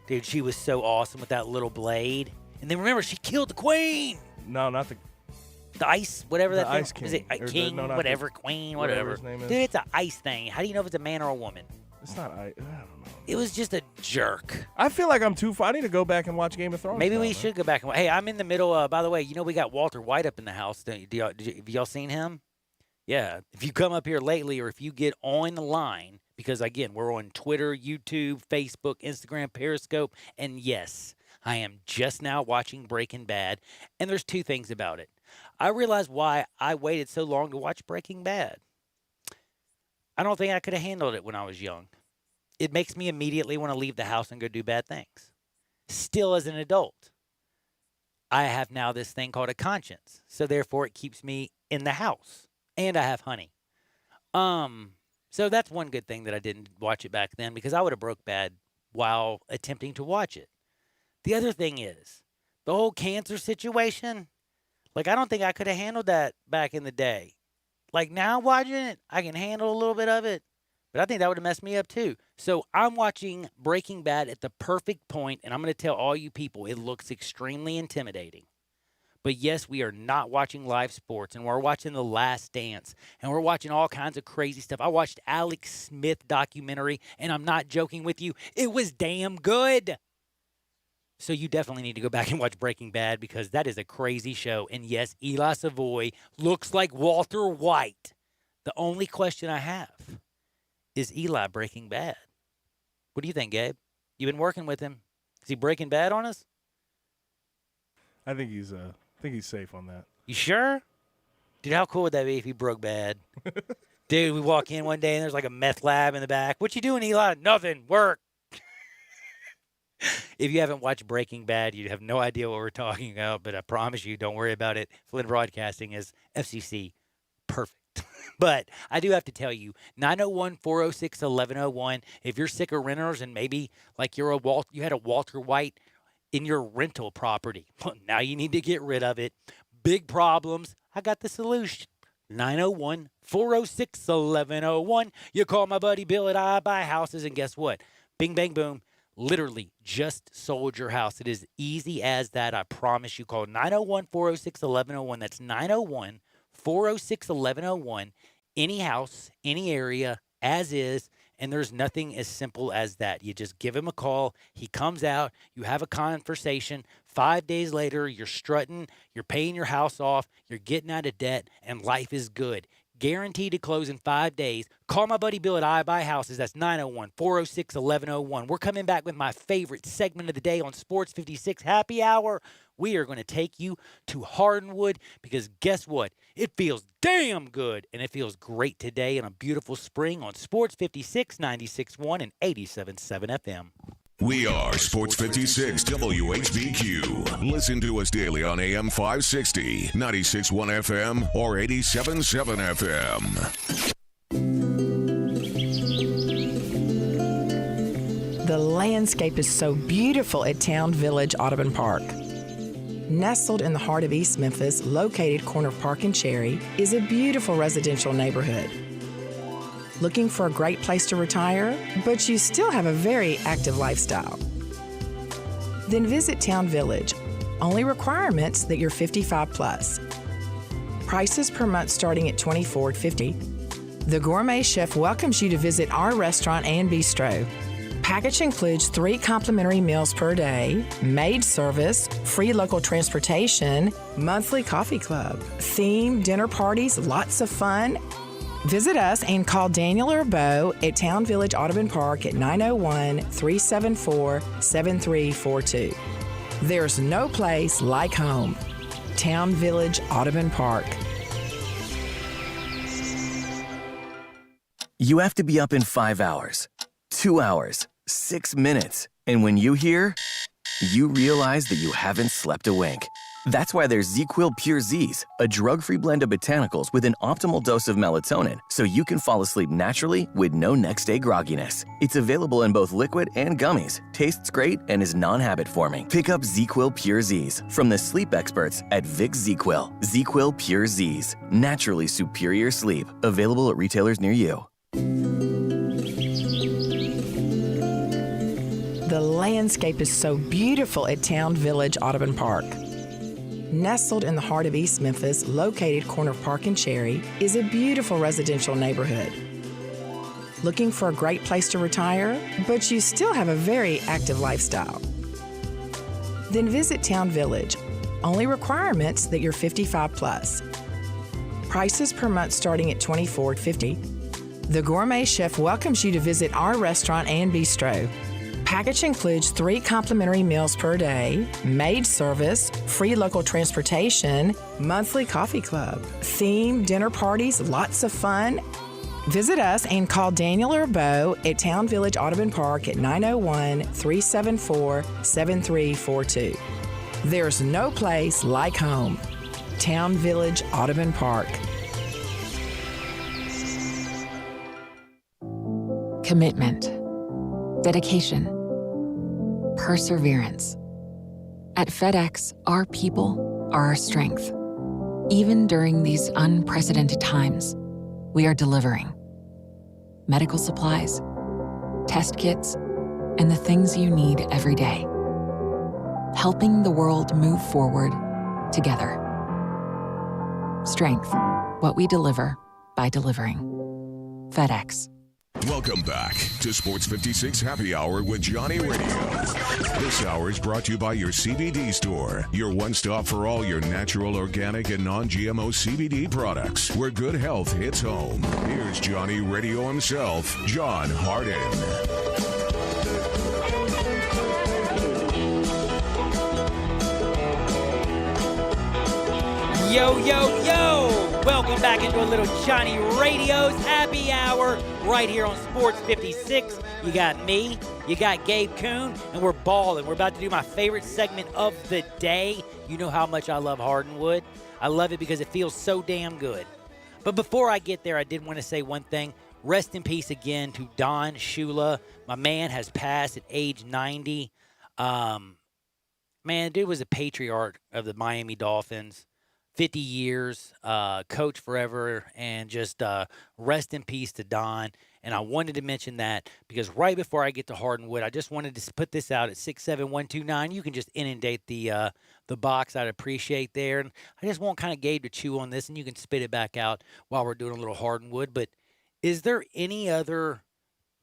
Dude, she was so awesome with that little blade. And then remember, she killed the queen. No, not The ice, whatever The that thing Ice is. It King. Or the- king, no, not the- whatever, queen, whatever whatever. his name is. Dude, it's an ice thing. How do you know if it's a man or a woman? It's not. I don't know. It was just a jerk. I feel like I'm too far. I need to go back and watch Game of Thrones. Maybe now, we man. should go back and. Hey, I'm in the middle. By the way, you know we got Walter White up in the house. Don't you? Have y'all seen him? Yeah. If you come up here lately, or if you get on the line, because again, we're on Twitter, YouTube, Facebook, Instagram, Periscope, and yes, I am just now watching Breaking Bad. And there's two things about it. I realized why I waited so long to watch Breaking Bad. I don't think I could have handled it when I was young. It makes me immediately want to leave the house and go do bad things. Still, as an adult, I have now this thing called a conscience. So therefore, it keeps me in the house, and I have honey. So that's one good thing that I didn't watch it back then, because I would have broke bad while attempting to watch it. The other thing is the whole cancer situation. Like, I don't think I could have handled that back in the day. Like, now watching it, I can handle a little bit of it, but I think that would have messed me up too. So I'm watching Breaking Bad at the perfect point, and I'm going to tell all you people, it looks extremely intimidating. But yes, we are not watching live sports, and we're watching The Last Dance, and we're watching all kinds of crazy stuff. I watched Alex Smith documentary, and I'm not joking with you. It was damn good. So you definitely need to go back and watch Breaking Bad, because that is a crazy show. And yes, Eli Savoy looks like Walter White. The only question I have is Eli Breaking Bad. What do you think, Gabe? You've been working with him. Is he Breaking Bad on us? I think he's safe on that. You sure? Dude, how cool would that be if he broke bad? Dude, we walk in one day and there's like a meth lab in the back. What you doing, Eli? Nothing. Work. If you haven't watched Breaking Bad, you have no idea what we're talking about, but I promise you, don't worry about it. Flynn Broadcasting is FCC perfect. But I do have to tell you, 901-406-1101, if you're sick of renters and maybe like you had a Walter White in your rental property, well, now you need to get rid of it. Big problems. I got the solution. 901-406-1101. You call my buddy Bill at I Buy Houses, and guess what? Bing, bang, boom. Literally just sold your house. It is easy as that. I promise you. Call 901-406-1101. That's 901-406-1101. Any house, any area, as is. And there's nothing as simple as that. You just give him a call. He comes out. You have a conversation. 5 days later, you're strutting. You're paying your house off. You're getting out of debt. And life is good. guaranteed to close in 5 days. Call my buddy Bill at iBuy Houses. That's 901-406-1101. We're coming back with my favorite segment of the day on Sports 56 Happy Hour. We are going to take you to Hardinwood because guess what? It feels damn good, and it feels great today on a beautiful spring on Sports 56, 96.1 and 87.7 FM. We are Sports 56 WHBQ. Listen to us daily on AM 560, 96.1 FM, or 87.7 FM. The landscape is so beautiful at Town Village Audubon Park. Nestled in the heart of East Memphis, located corner of Park and Cherry, is a beautiful residential neighborhood. Looking for a great place to retire, but you still have a very active lifestyle? Then visit Town Village. Only requirements that you're 55 plus. Prices per month starting at $24.50. The Gourmet Chef welcomes you to visit our restaurant and bistro. Package includes 3 complimentary meals per day, maid service, free local transportation, monthly coffee club, theme dinner parties, lots of fun. Visit us and call Daniel or Bo at Town Village Audubon Park at 901-374-7342. There's no place like home. Town Village Audubon Park. You have to be up in 5 hours, 2 hours, 6 minutes. And when you hear, you realize that you haven't slept a wink. That's why there's ZzzQuil Pure Z's, a drug-free blend of botanicals with an optimal dose of melatonin, so you can fall asleep naturally with no next-day grogginess. It's available in both liquid and gummies, tastes great, and is non-habit forming. Pick up ZzzQuil Pure Z's from the sleep experts at Vicks ZzzQuil. ZzzQuil Pure Z's, naturally superior sleep. Available at retailers near you. The landscape is so beautiful at Town Village Audubon Park. Nestled in the heart of East Memphis, located corner of Park and Cherry, is a beautiful residential neighborhood. Looking for a great place to retire, but you still have a very active lifestyle? Then visit Town Village. Only requirements that you're 55 plus. Prices per month starting at $24.50. The Gourmet Chef welcomes you to visit our restaurant and bistro. Package includes 3 complimentary meals per day, maid service, free local transportation, monthly coffee club, theme dinner parties, lots of fun. Visit us and call Daniel or Bo at Town Village Audubon Park at 901-374-7342. There's no place like home. Town Village Audubon Park. Commitment, dedication, perseverance. At FedEx, our people are our strength. Even during these unprecedented times, we are delivering medical supplies, test kits, and the things you need every day. Helping the world move forward together. Strength, what we deliver by delivering. FedEx. Welcome back to Sports 56 Happy Hour with Johnny Radio. This hour is brought to you by your CBD store, your one stop for all your natural, organic, and non-GMO CBD products, where good health hits home. Here's Johnny Radio himself, John Hardin. Yo, yo, yo! Welcome back into a little Johnny Radio's Happy Hour right here on Sports 56. You got me, you got Gabe Kuhn, and we're balling. We're about to do my favorite segment of the day. You know how much I love Hardinwood. I love it because it feels so damn good. But before I get there, I did want to say one thing. Rest in peace again to Don Shula. My man has passed at age 90. Man, dude was a patriarch of the Miami Dolphins. 50 years, coach forever, and just rest in peace to Don. And I wanted to mention that because right before I get to Hardinwood, I just wanted to put this out at 67129. You can just inundate the box. I'd appreciate there. And I just want kind of Gabe to chew on this, and you can spit it back out while we're doing a little Hardinwood. But is there any other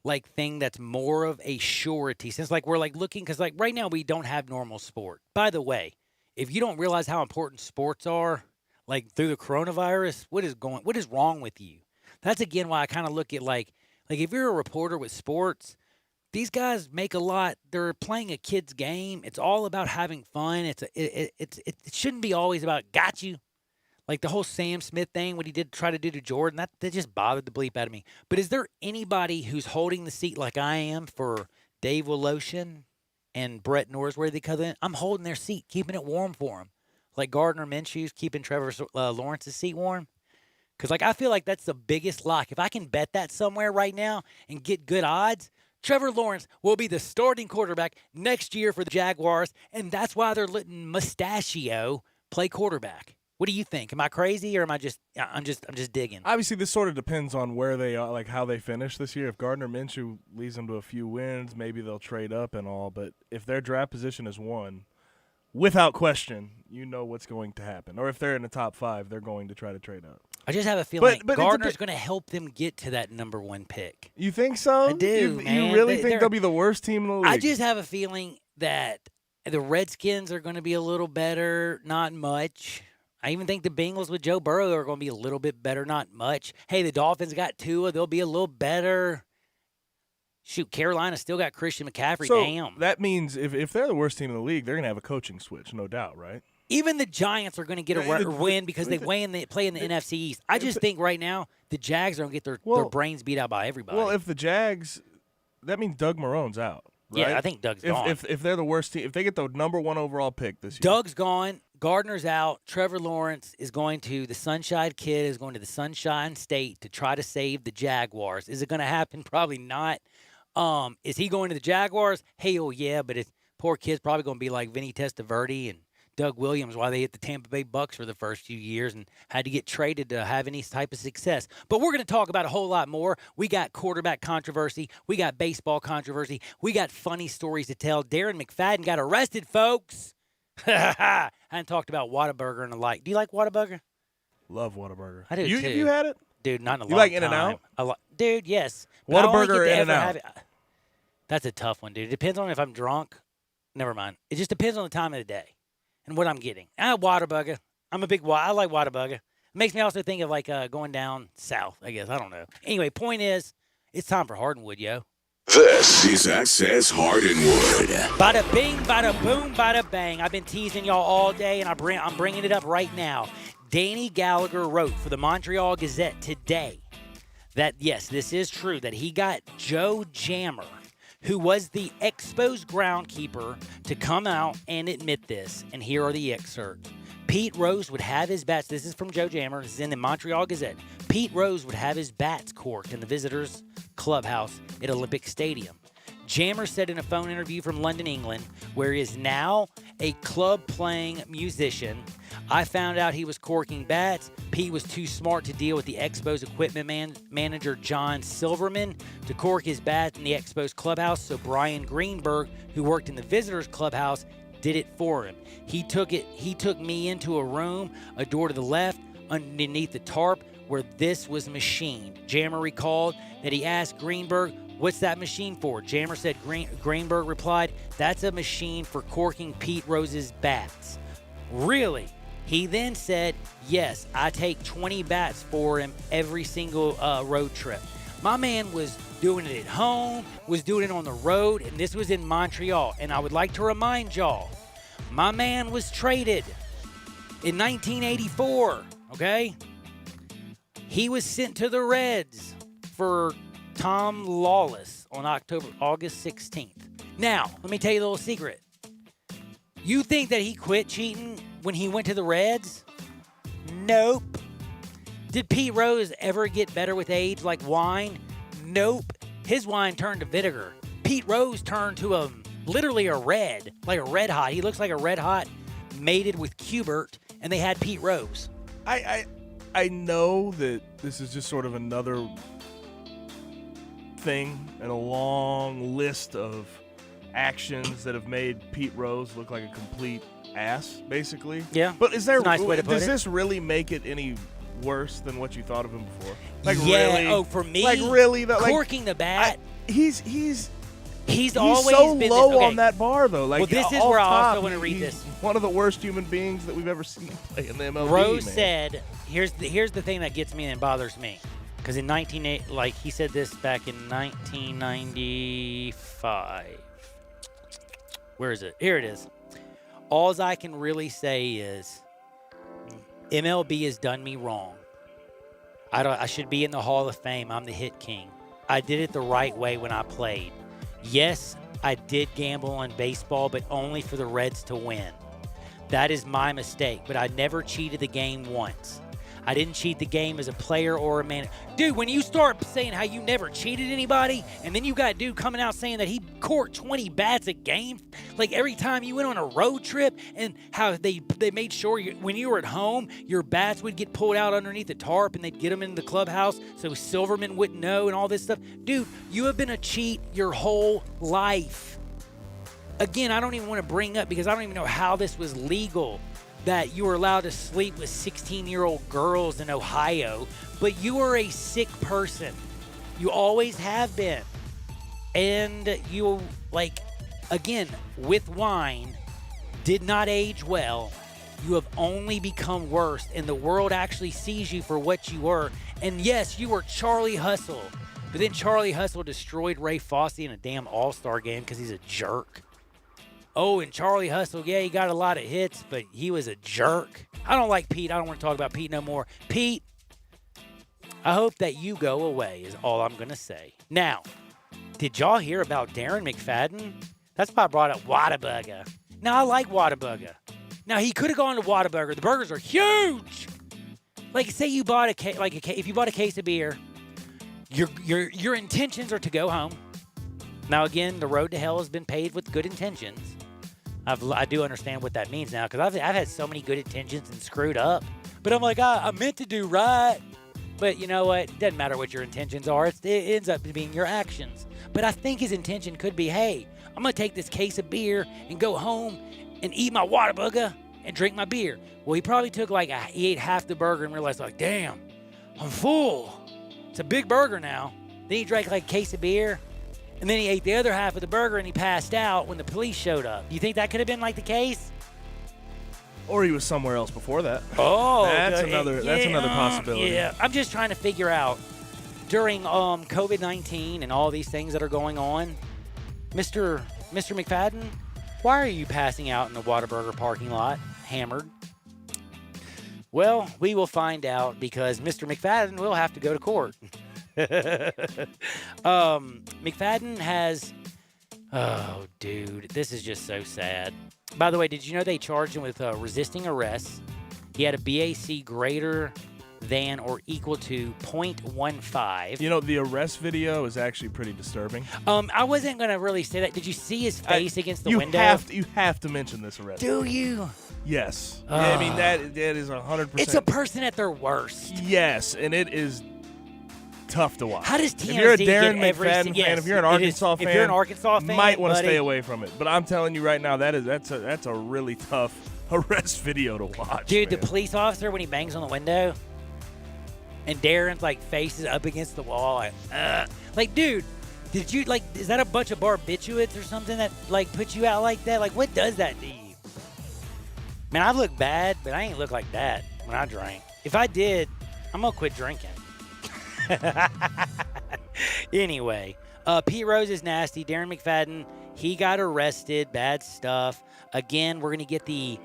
like thing that's more of a surety? Since like we're like looking, because like right now we don't have normal sport. By the way, if you don't realize how important sports are, like through the coronavirus. What is wrong with you? That's again why I kind of look at like if you're a reporter with sports, these guys make a lot. They're playing a kid's game. It's all about having fun. It shouldn't be always about got you. Like the whole Sam Smith thing, what he did try to do to Jordan, that just bothered the bleep out of me. But is there anybody who's holding the seat like I am for Dave Woloshin and Brett Norsworthy? Because I'm holding their seat, keeping it warm for them. Like Gardner Minshew's keeping Trevor Lawrence's seat warm. Because I feel like that's the biggest lock. If I can bet that somewhere right now and get good odds, Trevor Lawrence will be the starting quarterback next year for the Jaguars, and that's why they're letting Mustachio play quarterback. What do you think? Am I crazy, or am I just? I'm just digging. Obviously, this sort of depends on where they are, like how they finish this year. If Gardner Minshew leads them to a few wins, maybe they'll trade up and all. But if their draft position is 1, without question, you know what's going to happen. Or if they're in the top 5, they're going to try to trade up. I just have a feeling Gardner's going to help them get to that number 1 pick. You think so? I do, man. You really think they'll be the worst team in the league? I just have a feeling that the Redskins are going to be a little better, not much. I even think the Bengals with Joe Burrow are going to be a little bit better, not much. Hey, the Dolphins got Tua. They'll be a little better. Shoot, Carolina still got Christian McCaffrey. So damn. That means if they're the worst team in the league, they're going to have a coaching switch, no doubt, right? Even the Giants are going to get a win because they play in the NFC East. I just think right now the Jags are going to get their brains beat out by everybody. Well, if the Jags, that means Doug Marone's out, right? Yeah, I think Doug's gone. If they're the worst team, if they get the number 1 overall pick this year. Doug's gone. Gardner's out. Trevor Lawrence is going to the Sunshine Kid, is going to the Sunshine State to try to save the Jaguars. Is it going to happen? Probably not. Is he going to the Jaguars? Hell yeah, but his poor kid's probably going to be like Vinny Testaverde and Doug Williams while they hit the Tampa Bay Bucks for the first few years and had to get traded to have any type of success. But we're going to talk about a whole lot more. We got quarterback controversy. We got baseball controversy. We got funny stories to tell. Darren McFadden got arrested, folks. I hadn't talked about Whataburger and the like. Do you like Whataburger? Love Whataburger. I do, too. You had it? Dude, not in a long time. You like In-N-Out? Dude, yes. Whataburger or In-N-Out? That's a tough one, dude. It depends on if I'm drunk. Never mind. It just depends on the time of the day and what I'm getting. Whataburger. I like Whataburger. It makes me also think of like going down south, I guess. I don't know. Anyway, point is, it's time for Hardwood, yo. This is Access Hardwood. Bada bing, bada boom, bada bang. I've been teasing y'all all day, and I'm bringing it up right now. Danny Gallagher wrote for the Montreal Gazette today that, yes, this is true, that he got Joe Jammer, who was the Expos groundkeeper, to come out and admit this. And here are the excerpts. Pete Rose would have his bats. This is from Joe Jammer. This is in the Montreal Gazette. Pete Rose would have his bats corked in the visitors' clubhouse at Olympic Stadium. Jammer said in a phone interview from London, England, where he is now a club-playing musician, I found out he was corking bats. Pete was too smart to deal with the Expos equipment manager John Silverman to cork his bats in the Expos clubhouse, so Brian Greenberg, who worked in the visitors' clubhouse, did it for him. He took me into a room, a door to the left, underneath the tarp, where this was machined. Jammer recalled that he asked Greenberg, "What's that machine for?" Jammer said Greenberg replied, "That's a machine for corking Pete Rose's bats." Really? He then said, "Yes, I take 20 bats for him every single road trip." My man was doing it at home, was doing it on the road, and this was in Montreal. And I would like to remind y'all, my man was traded in 1984, okay? He was sent to the Reds for Tom Lawless on August 16th. Now, let me tell you a little secret. You think that he quit cheating when he went to the Reds? Nope. Did Pete Rose ever get better with age like wine? Nope. His wine turned to vinegar. Pete Rose turned to literally a red, like a red hot. He looks like a red hot mated with Cubert, and they had Pete Rose. I know that this is just sort of another thing in a long list of actions that have made Pete Rose look like a complete ass, basically. Yeah. But is there? It's a nice way to put does it. this really make it any worse than what you thought of him before? Like yeah. really? Oh, for me, like really? Corking the bat. He's always so been low this, okay. on that bar though. Like, well, this is off where I top, also want to read this. one of the worst human beings that we've ever seen play in the MLB. Rose man. said, here's the thing that gets me and bothers me. Because in he said this back in 1995. Where is it? Here it is. All I can really say is MLB has done me wrong. I should be in the Hall of Fame. I'm the hit king. I did it the right way when I played. Yes, I did gamble on baseball, but only for the Reds to win. That is my mistake, but I never cheated the game once. I didn't cheat the game as a player or a man. Dude, when you start saying how you never cheated anybody, and then you got a dude coming out saying that he caught 20 bats a game, like every time you went on a road trip, and how they made sure when you were at home, your bats would get pulled out underneath the tarp, and they'd get them into the clubhouse so Silverman wouldn't know and all this stuff. Dude, you have been a cheat your whole life. Again, I don't even want to bring up, because I don't even know how this was legal, that you were allowed to sleep with 16-year-old girls in Ohio, but you are a sick person. You always have been. And you, again, with wine, did not age well. You have only become worse, and the world actually sees you for what you were. And yes, you were Charlie Hustle, but then Charlie Hustle destroyed Ray Fosse in a damn All-Star game because he's a jerk. Oh, and Charlie Hustle, yeah, he got a lot of hits, but he was a jerk. I don't like Pete. I don't want to talk about Pete no more. Pete, I hope that you go away is all I'm going to say. Now, did y'all hear about Darren McFadden? That's why I brought up Whataburger. Now, I like Whataburger. Now, he could have gone to Whataburger. The burgers are huge. Like, say you bought if you bought a case of beer, your intentions are to go home. Now, again, the road to hell has been paved with good intentions. I do understand what that means now, because I've had so many good intentions and screwed up. But I'm like, I meant to do right. But you know what? It doesn't matter what your intentions are. It ends up being your actions. But I think his intention could be, hey, I'm going to take this case of beer and go home and eat my Whataburger and drink my beer. Well, he probably took he ate half the burger and realized, damn, I'm full. It's a big burger now. Then he drank a case of beer. And then he ate the other half of the burger and he passed out when the police showed up. Do you think that could have been the case? Or he was somewhere else before that. Oh, that's another possibility. Yeah, I'm just trying to figure out during COVID-19 and all these things that are going on, Mr. McFadden, why are you passing out in the Whataburger parking lot, hammered? Well, we will find out, because Mr. McFadden will have to go to court. McFadden has, oh dude, this is just so sad. By the way, did you know they charged him with resisting arrest? He had a BAC greater than or equal to 0.15. You know, the arrest video is actually pretty disturbing. I wasn't gonna really say that. Did you see his face against the window? You have to mention this arrest. Do video. you? Yes. Yeah, I mean that is 100%. It's a person at their worst. Yes, and it is tough to watch. How does TMZ if you're a Darren get McFadden fan, if you're an Arkansas fan, if you're an Arkansas fan, might want to stay away from it. But I'm telling you right now, that's a really tough arrest video to watch. Dude, man. The police officer when he bangs on the window, and Darren's face is up against the wall, dude, did you is that a bunch of barbiturates or something that put you out like that? What does that do you? Man, I look bad, but I ain't look like that when I drank. If I did, I'm gonna quit drinking. Anyway, Pete Rose is nasty. Darren McFadden, he got arrested. Bad stuff. Again, we're going to get the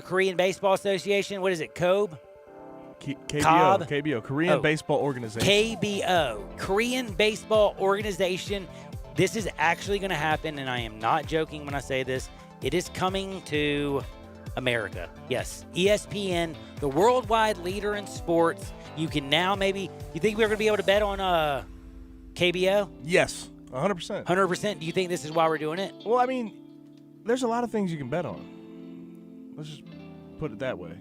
Korean Baseball Association. What is it, KOB? KBO, Korean Baseball Organization. KBO, Korean Baseball Organization. This is actually going to happen, and I am not joking when I say this. It is coming to America. Yes, ESPN, the worldwide leader in sports. You can now you think we're going to be able to bet on KBO? Yes, 100%. 100%? Do you think this is why we're doing it? Well, I mean, there's a lot of things you can bet on. Let's just put it that way.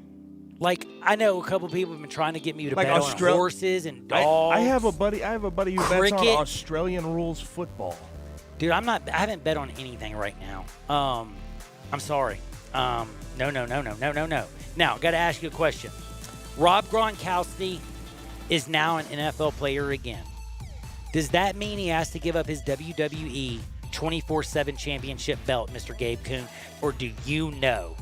I know a couple people have been trying to get me to bet on horses and dogs. I have a buddy who bets on Australian rules football. Dude, I haven't bet on anything right now. I'm sorry. No. Now, got to ask you a question. Rob Gronkowski is now an NFL player again. Does that mean he has to give up his WWE 24/7 championship belt, Mr. Gabe Kuhn? Or do you know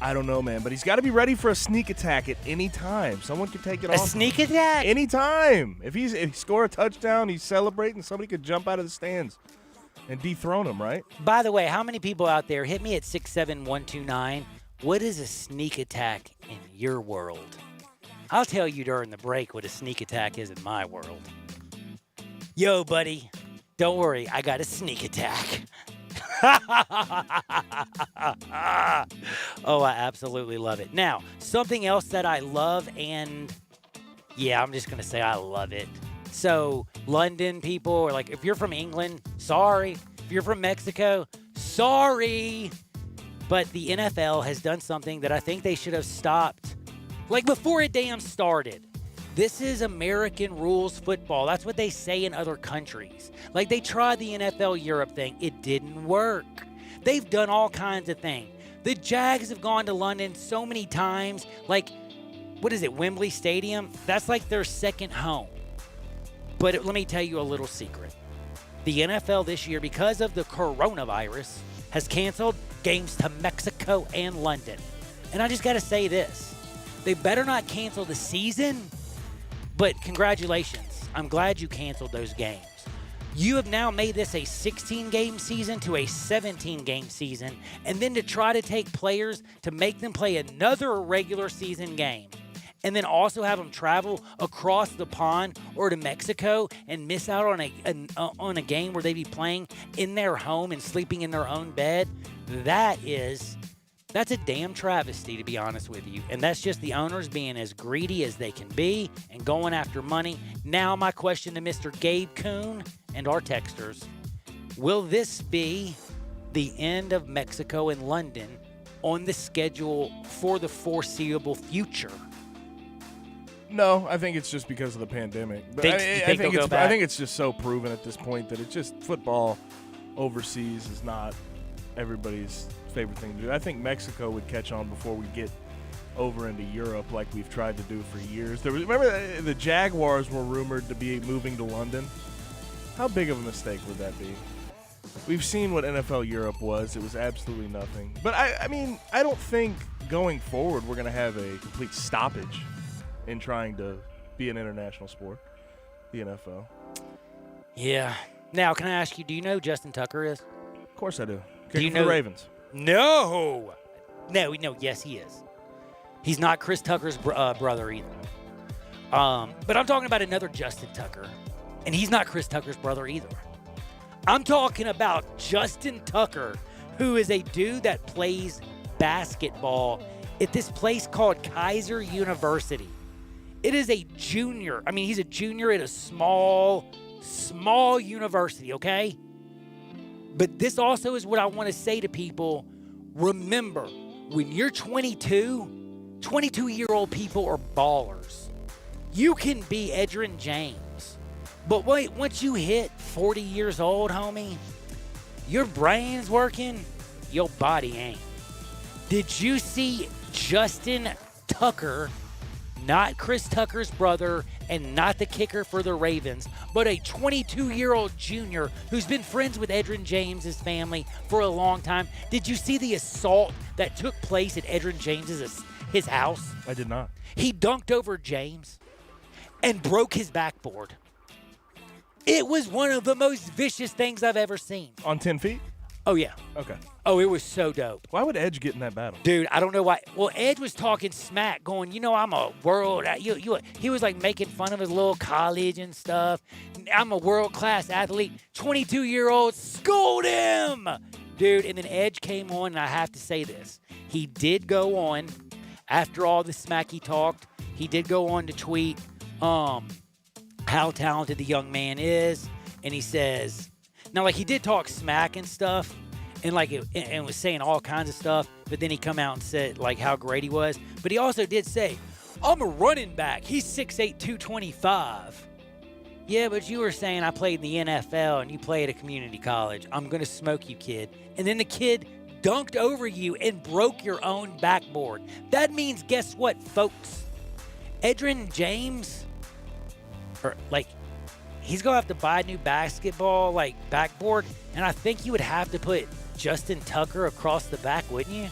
I don't know, man, but he's got to be ready for a sneak attack at any time. Someone could take it off. A sneak attack? Anytime. If he score a touchdown, he's celebrating, somebody could jump out of the stands and dethrone him, right? By the way, how many people out there, hit me at 67129, what is a sneak attack in your world? I'll tell you during the break what a sneak attack is in my world. Yo, buddy, don't worry, I got a sneak attack. Oh, I absolutely love it. Now, something else that I love, and yeah, I'm just going to say I love it. So, London people, or like, if you're from England, sorry. If you're from Mexico, sorry. But the NFL has done something that I think they should have stopped, like, before it damn started. This is American rules football. That's what they say in other countries. Like, they tried the NFL Europe thing. It didn't work. They've done all kinds of things. The Jags have gone to London so many times. Like, what is it, Wembley Stadium? That's like their second home. But let me tell you a little secret. The NFL this year, because of the coronavirus, has canceled games to Mexico and London. And I just got to say this. They better not cancel the season, but congratulations. I'm glad you canceled those games. You have now made this a 16-game season to a 17-game season, and then to try to take players to make them play another regular season game, and then also have them travel across the pond or to Mexico and miss out on a game where they be playing in their home and sleeping in their own bed. That's a damn travesty, to be honest with you. And that's just the owners being as greedy as they can be and going after money. Now, my question to Mr. Gabe Kuhn and our texters, will this be the end of Mexico and London on the schedule for the foreseeable future? No, I think it's just because of the pandemic. But I think it's just so proven at this point that it's just football overseas is not everybody's favorite thing to do. I think Mexico would catch on before we get over into Europe like we've tried to do for years. Remember the Jaguars were rumored to be moving to London? How big of a mistake would that be? We've seen what NFL Europe was. It was absolutely nothing. But I mean, I don't think going forward we're going to have a complete stoppage in trying to be an international sport, the NFL. Yeah. Now, can I ask you, do you know who Justin Tucker is? Of course I do. Do you know know the Ravens? No. Yes, he is. He's not Chris Tucker's brother either. But I'm talking about another Justin Tucker, and he's not Chris Tucker's brother either. I'm talking about Justin Tucker, who is a dude that plays basketball at this place called Kaiser University. It is a junior. I mean, he's a junior at a small university, okay? But this also is what I want to say to people. Remember, when you're 22-year-old people are ballers. You can be Edgerrin James. But wait, once you hit 40 years old, homie, your brain's working, your body ain't. Did you see Justin Tucker, not Chris Tucker's brother and not the kicker for the Ravens, but a 22-year-old junior who's been friends with Edgerrin James' family for a long time? Did you see the assault that took place at Edgerrin James' his house? I did not. He dunked over James and broke his backboard. It was one of the most vicious things I've ever seen. On 10 feet? Oh, yeah. Okay. Oh, it was so dope. Why would Edge get in that battle? Dude, I don't know why. Well, Edge was talking smack, going, you know, I'm a world. He was like making fun of his little college and stuff. I'm a world-class athlete. 22-year-old, schooled him. Dude, and then Edge came on, and I have to say this. He did go on, after all the smack he talked, he did go on to tweet how talented the young man is. And he says, now, like, he did talk smack and stuff, and like and was saying all kinds of stuff, but then he come out and said like how great he was. But he also did say, I'm a running back. He's 6'8", 225. Yeah, but you were saying I played in the NFL and you play at a community college. I'm going to smoke you, kid. And then the kid dunked over you and broke your own backboard. That means, guess what, folks? Edgerrin James, he's going to have to buy a new basketball, backboard, and I think you would have to put Justin Tucker across the back, wouldn't you?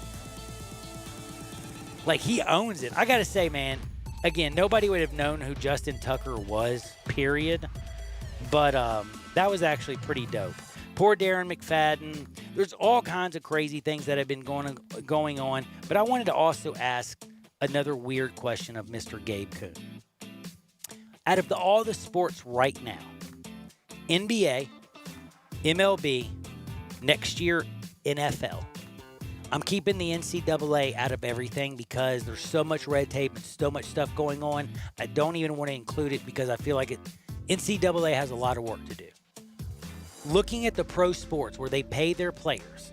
Like, he owns it. I got to say, man, again, nobody would have known who Justin Tucker was, period. But that was actually pretty dope. Poor Darren McFadden. There's all kinds of crazy things that have been going on. But I wanted to also ask another weird question of Mr. Gabe Kuhn. Out of all the sports right now, NBA, MLB, next year NFL, I'm keeping the NCAA out of everything because there's so much red tape and so much stuff going on. I don't even want to include it because I feel like NCAA has a lot of work to do. Looking at the pro sports where they pay their players,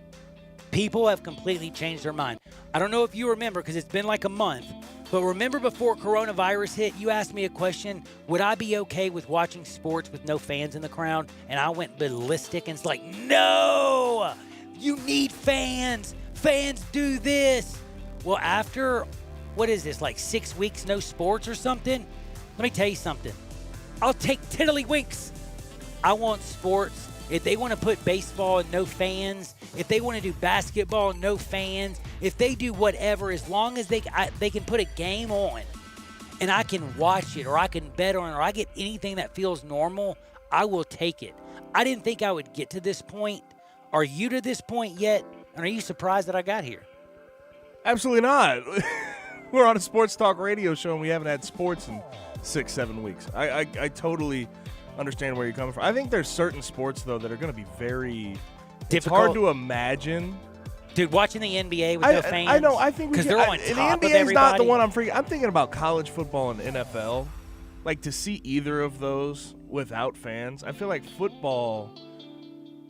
people have completely changed their mind. I don't know if you remember because it's been like a month, but remember before coronavirus hit, you asked me a question, would I be okay with watching sports with no fans in the crowd? And I went ballistic and it's like, no, you need fans. Fans do this. Well, after, what is this, like 6 weeks, no sports or something? Let me tell you something. I'll take tiddlywinks. I want sports. If they want to put baseball and no fans, if they want to do basketball and no fans, if they do whatever, as long as they can put a game on and I can watch it or I can bet on it or I get anything that feels normal, I will take it. I didn't think I would get to this point. Are you to this point yet? And are you surprised that I got here? Absolutely not. We're on a sports talk radio show and we haven't had sports in 6-7 weeks. I totally understand where you're coming from. I think there's certain sports, though, that are going to be very difficult. It's hard to imagine. Dude, watching the NBA with no fans. I know. I think because they're on top the of NBA is everybody. not the one I'm freaking. I'm thinking about college football and NFL. Like, to see either of those without fans, I feel like football,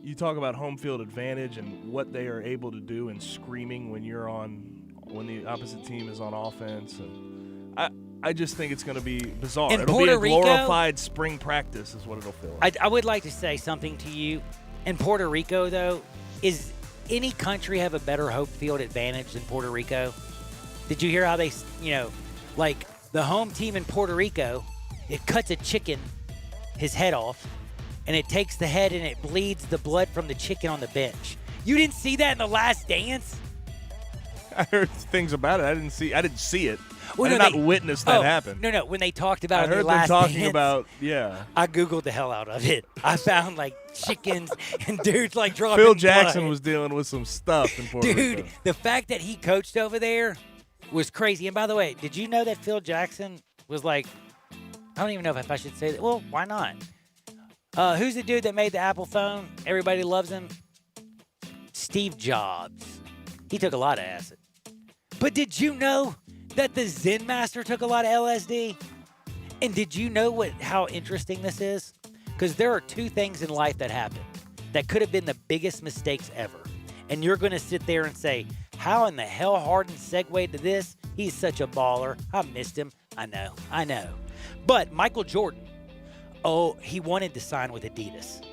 you talk about home field advantage and what they are able to do and screaming when the opposite team is on offense. And I just think it's going to be bizarre. In It'll Puerto be a glorified spring practice is what it'll feel like. I would like to say something to you. In Puerto Rico, though, is any country have a better home field advantage than Puerto Rico? Did you hear how they, like the home team in Puerto Rico, it cuts a chicken, his head off, and it takes the head and it bleeds the blood from the chicken on the bench. You didn't see that in The Last Dance? I heard things about it. I didn't see it. Well, I did not witness that happen. No. When they talked about I it in The heard Last them talking Dance, about, yeah. I Googled the hell out of it. I found, like, chickens and dudes, like, dropping Phil Jackson blood. was dealing with some stuff in Puerto Rico. Dude, the fact that he coached over there was crazy. And by the way, did you know that Phil Jackson was like, I don't even know if I should say that. Well, why not? Who's the dude that made the Apple phone? Everybody loves him. Steve Jobs. He took a lot of acid. But did you know that the Zen Master took a lot of LSD? And did you know how interesting this is? Because there are two things in life that happen that could have been the biggest mistakes ever. And you're going to sit there and say, how in the hell Harden segued to this? He's such a baller. I missed him. I know. But Michael Jordan, he wanted to sign with Adidas.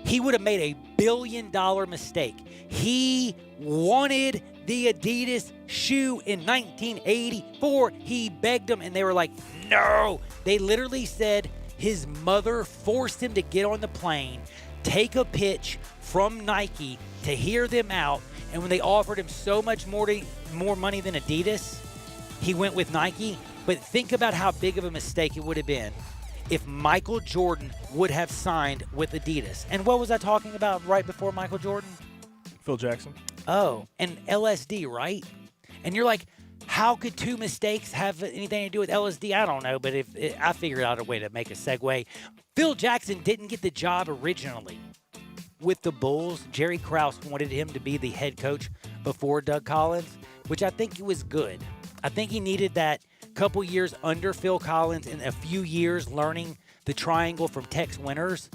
He would have made $1 billion mistake. He wanted the Adidas shoe in 1984. He begged them, and they were like, no. They literally said his mother forced him to get on the plane, take a pitch from Nike to hear them out, and when they offered him so much more money than Adidas, he went with Nike. But think about how big of a mistake it would have been if Michael Jordan would have signed with Adidas. And what was I talking about right before Michael Jordan? Phil Jackson. Oh, and LSD, right? And you're like, how could two mistakes have anything to do with LSD? I don't know, but I figured out a way to make a segue. Phil Jackson didn't get the job originally with the Bulls. Jerry Krause wanted him to be the head coach before Doug Collins, which I think was good. I think he needed that couple years under Phil Collins and a few years learning the triangle from Tex Winters.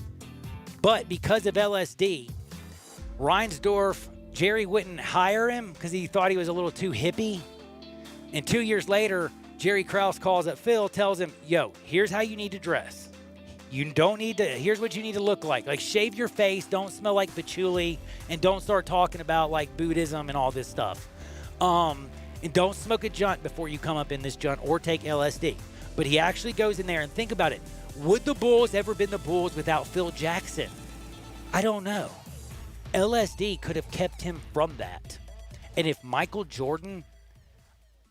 But because of LSD, Reinsdorf, Jerry wouldn't hire him because he thought he was a little too hippie. And 2 years later, Jerry Krause calls up Phil, tells him, yo, here's how you need to dress. Here's what you need to look like. Like, shave your face, don't smell like patchouli, and don't start talking about, like, Buddhism and all this stuff. And don't smoke a joint before you come up in this joint or take LSD. But he actually goes in there and think about it. Would the Bulls ever been the Bulls without Phil Jackson? I don't know. LSD could have kept him from that. And if Michael Jordan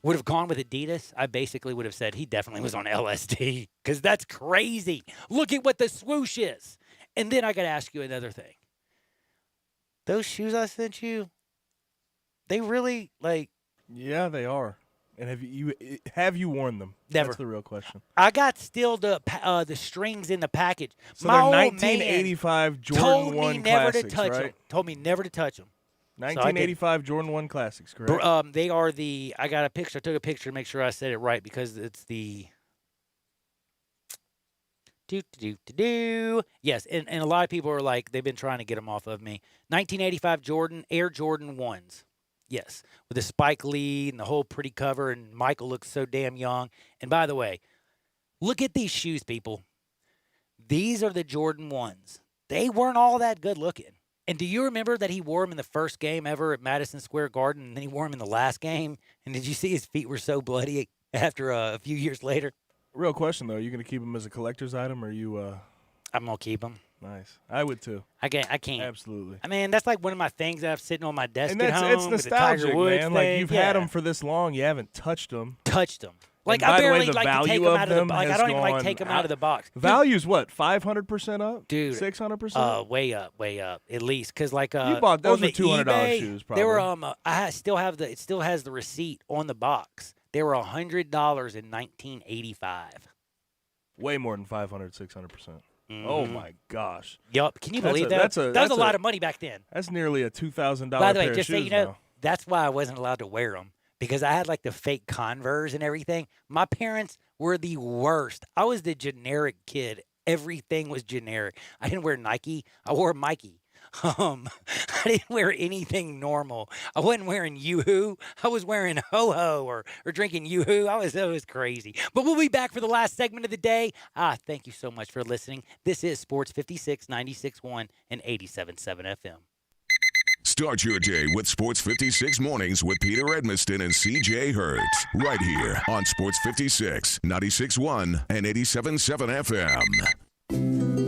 would have gone with Adidas, I basically would have said he definitely was on LSD because that's crazy. Look at what the swoosh is. And then I got to ask you another thing. Those shoes I sent you, they really, like... Yeah, they are. And have you worn them? Never. That's the real question. I got still the strings in the package. So My they're old 1985 man Jordan told 1 me never Classics, to touch right? them. Told me never to touch them. 1985 Jordan 1 Classics, correct? They are the. I got a picture. I took a picture to make sure I said it right because it's the. Yes, and a lot of people are like they've been trying to get them off of me. 1985 Air Jordan 1s. Yes, with the Spike Lee and the whole pretty cover, and Michael looks so damn young. And by the way, look at these shoes, people. These are the Jordan 1s. They weren't all that good looking. And do you remember that he wore them in the first game ever at Madison Square Garden, and then he wore them in the last game? And did you see his feet were so bloody after a few years later? Real question, though. Are you going to keep them as a collector's item, or are you... I'm going to keep them. Nice. I would, too. I can't. Absolutely. I mean, that's like one of my things that I'm sitting on my desk And at home. it's nostalgic, man. Like, you've had them them for this long. You haven't touched them. Like, and I by the way, barely the like to take value them of out of the them box. Like, I has don't even like gone take them out of the box. Value's what, 500% up? Dude. 600%? Way up, at least. Because, like, you bought those were $200 eBay, shoes, probably. They were, it still has the receipt on the box. They were $100 in 1985. Way more than 500, 600%. Oh, my gosh. Yup. Can you believe that? That was a lot of money back then. That's nearly a $2,000 By the way, pair just of so shoes you know, now. that's why I wasn't allowed to wear them. Because I had, like, the fake Converse and everything. My parents were the worst. I was the generic kid. Everything was generic. I didn't wear Nike. I wore Mikey. I didn't wear anything normal. I wasn't wearing Yoo-Hoo. I was wearing Ho-Ho or drinking Yoo-Hoo. It was crazy. But we'll be back for the last segment of the day. Thank you so much for listening. This is Sports 56, 96.1 and 87.7 FM. Start your day with Sports 56 Mornings with Peter Edmiston and CJ Hertz. Right here on Sports 56, 96.1 and 87.7 FM.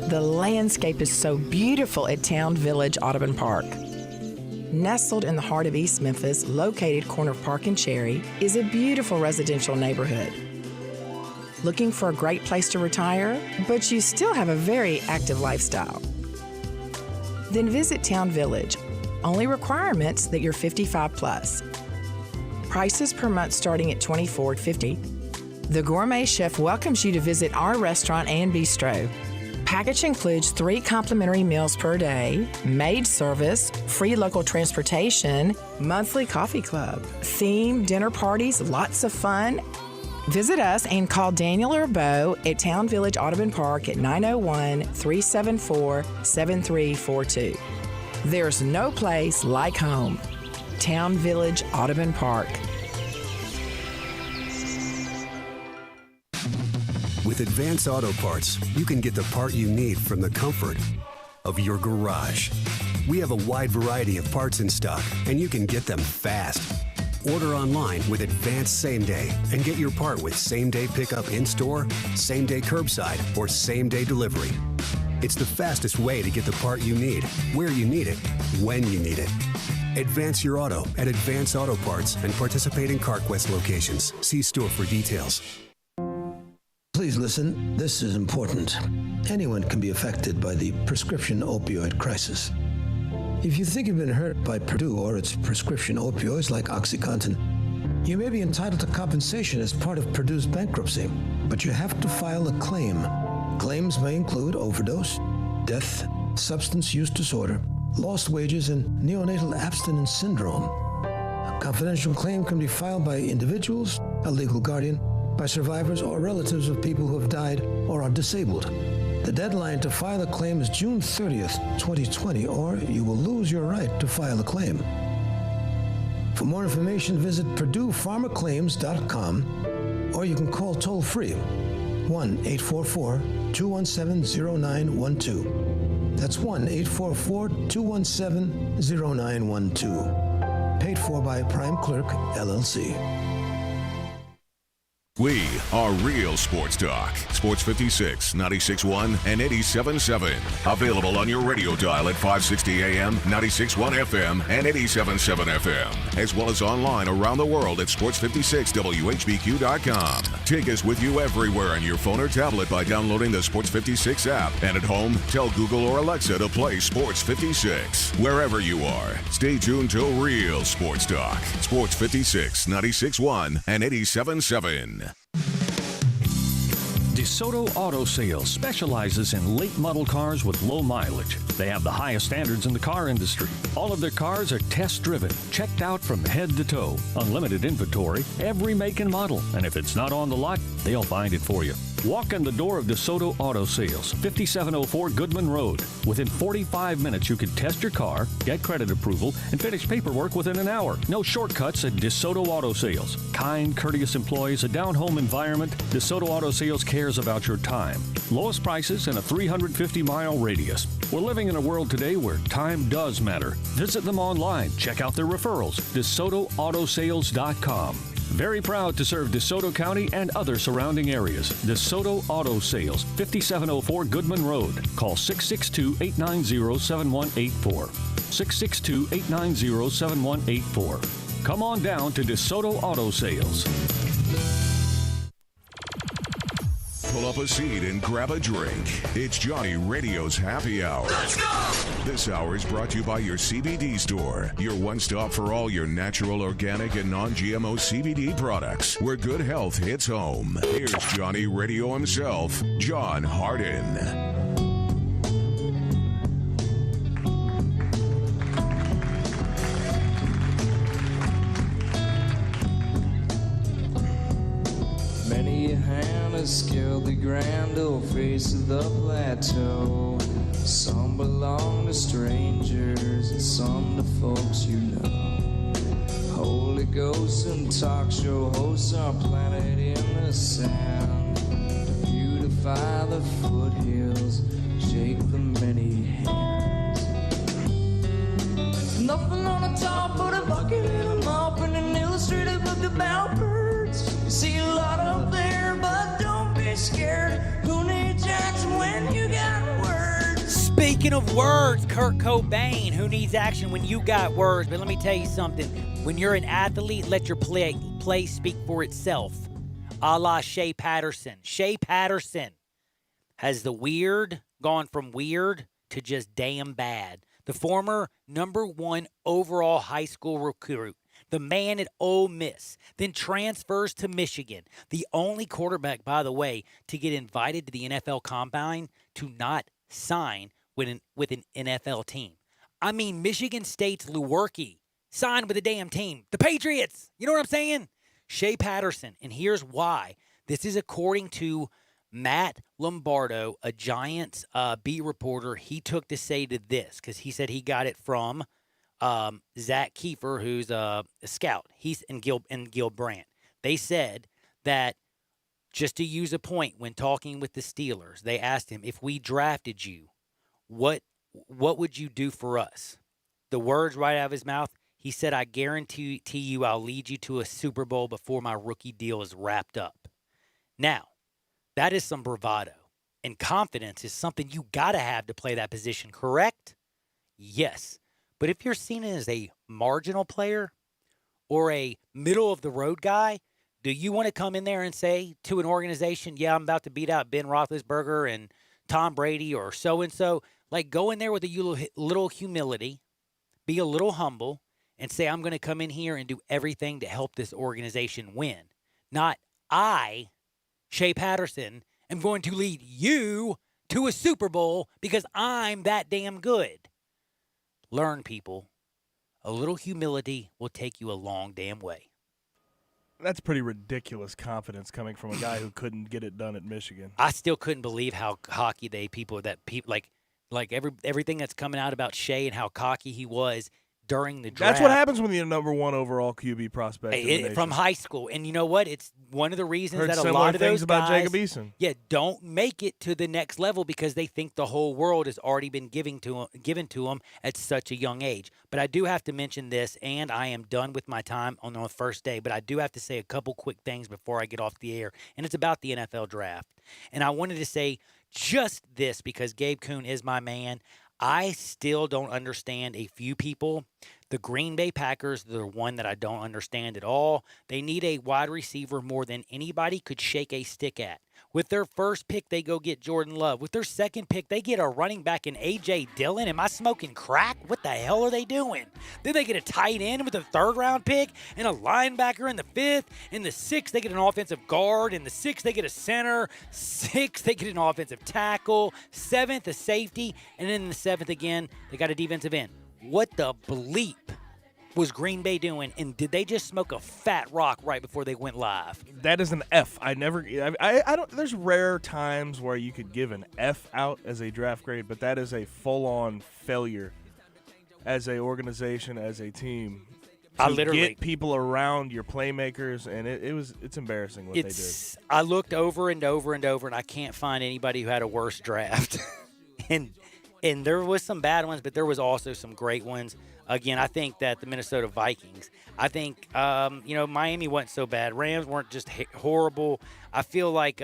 The landscape is so beautiful at Town Village Audubon Park. Nestled in the heart of East Memphis, located corner of Park and Cherry, is a beautiful residential neighborhood. Looking for a great place to retire, but you still have a very active lifestyle? Then visit Town Village. Only requirements that you're 55 plus. Prices per month starting at $24.50. The Gourmet Chef welcomes you to visit our restaurant and bistro. Package includes 3 complimentary meals per day, maid service, free local transportation, monthly coffee club, themed dinner parties, lots of fun. Visit us and call Daniel or Bo at Town Village Audubon Park at 901-374-7342. There's no place like home. Town Village Audubon Park. With Advance Auto Parts, you can get the part you need from the comfort of your garage. We have a wide variety of parts in stock, and you can get them fast. Order online with Advance Same Day and get your part with same-day pickup in-store, same-day curbside, or same-day delivery. It's the fastest way to get the part you need, where you need it, when you need it. Advance your auto at Advance Auto Parts and participating CarQuest locations. See store for details. Please listen, this is important. Anyone can be affected by the prescription opioid crisis. If you think you've been hurt by Purdue or its prescription opioids like OxyContin, you may be entitled to compensation as part of Purdue's bankruptcy, but you have to file a claim. Claims may include overdose, death, substance use disorder, lost wages, and neonatal abstinence syndrome. A confidential claim can be filed by individuals, a legal guardian, by survivors or relatives of people who have died or are disabled. The deadline to file a claim is June 30th, 2020, or you will lose your right to file a claim. For more information, visit PurduePharmaClaims.com, or you can call toll-free 1-844-217-0912. That's 1-844-217-0912. Paid for by Prime Clerk, LLC. We are real sports talk. Sports 56, 96.1, and 87.7. Available on your radio dial at 560 AM, 96.1 FM, and 87.7 FM. As well as online around the world at sports56whbq.com. Take us with you everywhere on your phone or tablet by downloading the Sports 56 app. And at home, tell Google or Alexa to play Sports 56. Wherever you are, stay tuned to real sports talk. Sports 56, 96.1, and 87.7. DeSoto Auto Sales specializes in late model cars with low mileage. They have the highest standards in the car industry. All of their cars are test driven, checked out from head to toe, unlimited inventory, every make and model. And if it's not on the lot, they'll find it for you. Walk in the door of DeSoto Auto Sales, 5704 Goodman Road. Within 45 minutes, you can test your car, get credit approval, and finish paperwork within an hour. No shortcuts at DeSoto Auto Sales. Kind, courteous employees, a down-home environment. DeSoto Auto Sales cares about your time. Lowest prices in a 350-mile radius. We're living in a world today where time does matter. Visit them online. Check out their referrals. DeSotoAutosales.com. Very proud to serve DeSoto County and other surrounding areas. DeSoto Auto Sales, 5704 Goodman Road. Call 662-890-7184. 662-890-7184. Come on down to DeSoto Auto Sales. Pull up a seat and grab a drink. It's Johnny Radio's Happy Hour. Let's go! This hour is brought to you by your CBD store, your one-stop for all your natural, organic, and non-GMO CBD products, where good health hits home. Here's Johnny Radio himself, John Harden. Many a hand has scaled the grand old face of the plateau. Some belong to strangers and some to folks you know. Holy ghosts and talk show hosts are planted in the sand to beautify the foothills, shake the many hands. Nothing on the top but a bucket and a mop and an illustrated book about birds. You see a lot up there, but don't be scared. Who needs action when you got words? Speaking of words, Kurt Cobain, who needs action when you got words? But let me tell you something. When you're an athlete, let your play speak for itself. A la Shea Patterson. Shea Patterson has the weird gone from weird to just damn bad. The former #1 overall high school recruit. The man at Ole Miss, then transfers to Michigan. The only quarterback, by the way, to get invited to the NFL Combine to not sign with an NFL team. I mean, Michigan State's Lewerke signed with a damn team. The Patriots. You know what I'm saying? Shea Patterson. And here's why. This is according to Matt Lombardo, a Giants beat reporter. He took to say to this because he said he got it from Zach Kiefer, who's a scout. He's and Gil Brandt. They said that, just to use a point when talking with the Steelers, they asked him, if we drafted you, what would you do for us? The words right out of his mouth, he said, I guarantee you I'll lead you to a Super Bowl before my rookie deal is wrapped up. Now, that is some bravado. And confidence is something you got to have to play that position, correct? Yes. But if you're seen as a marginal player or a middle-of-the-road guy, do you want to come in there and say to an organization, yeah, I'm about to beat out Ben Roethlisberger and Tom Brady or so-and-so? Like, go in there with a little humility, be a little humble, and say, I'm going to come in here and do everything to help this organization win. Not I, Shea Patterson, am going to lead you to a Super Bowl because I'm that damn good. Learn, people. A little humility will take you a long damn way. That's pretty ridiculous confidence coming from a guy who couldn't get it done at Michigan. I still couldn't believe how cocky everything that's coming out about Shea and how cocky he was. during the draft. That's what happens when you're number 1 overall QB prospect in the nation. From high school. And you know what? It's one of the reasons Heard that a similar lot of things those about guys Jacob Eason. don't make it to the next level because they think the whole world has already been given to them at such a young age. But I do have to mention this, and I am done with my time on the first day, but I do have to say a couple quick things before I get off the air, and it's about the NFL draft. And I wanted to say just this because Gabe Kuhn is my man. I still don't understand a few people. The Green Bay Packers, they're one that I don't understand at all. They need a wide receiver more than anybody could shake a stick at. With their first pick, they go get Jordan Love. With their second pick, they get a running back in A.J. Dillon. Am I smoking crack? What the hell are they doing? Then they get a tight end with a third-round pick and a linebacker in the 5th. In the 6th, they get an offensive guard. In the 6th, they get a center. 6th, they get an offensive tackle. 7th, a safety. And then in the 7th again, they got a defensive end. What the bleep was Green Bay doing, and did they just smoke a fat rock right before they went live? That is an F. I don't. There's rare times where you could give an F out as a draft grade, but that is a full-on failure as a organization, as a team. To get people around your playmakers, and it's embarrassing what they did. I looked over and over and over, and I can't find anybody who had a worse draft. and there was some bad ones, but there was also some great ones. Again, I think that the Minnesota Vikings, I think, Miami wasn't so bad. Rams weren't just horrible. I feel like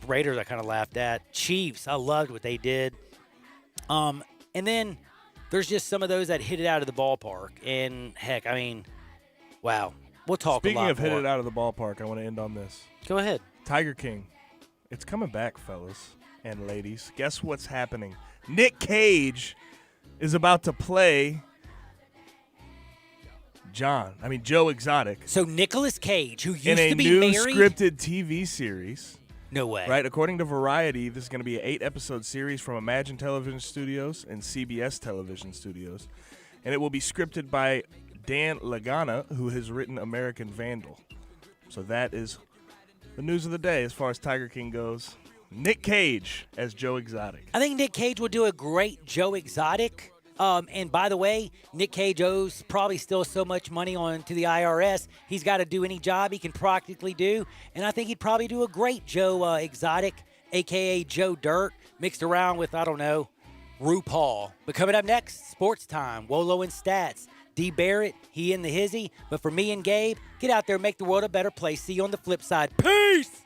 Raiders I kind of laughed at. Chiefs, I loved what they did. And then there's just some of those that hit it out of the ballpark. And, heck, I mean, wow. We'll talk a lot more. Speaking of hit it out of the ballpark, I want to end on this. Go ahead. Tiger King. It's coming back, fellas and ladies. Guess what's happening? Nick is about to play Joe Exotic. So Nicolas Cage, who used to be married. In a new scripted TV series. No way. Right? According to Variety, this is going to be an 8-episode series from Imagine Television Studios and CBS Television Studios. And it will be scripted by Dan Lagana, who has written American Vandal. So that is the news of the day as far as Tiger King goes. Nick Cage as Joe Exotic. I think Nick Cage will do a great Joe Exotic. And by the way, Nick Cage owes probably still so much money to the IRS. He's got to do any job he can practically do. And I think he'd probably do a great Joe Exotic, a.k.a. Joe Dirt, mixed around with, I don't know, RuPaul. But coming up next, Sports Time, Wolo and Stats. D. Barrett, he and the hizzy. But for me and Gabe, get out there, make the world a better place. See you on the flip side. Peace!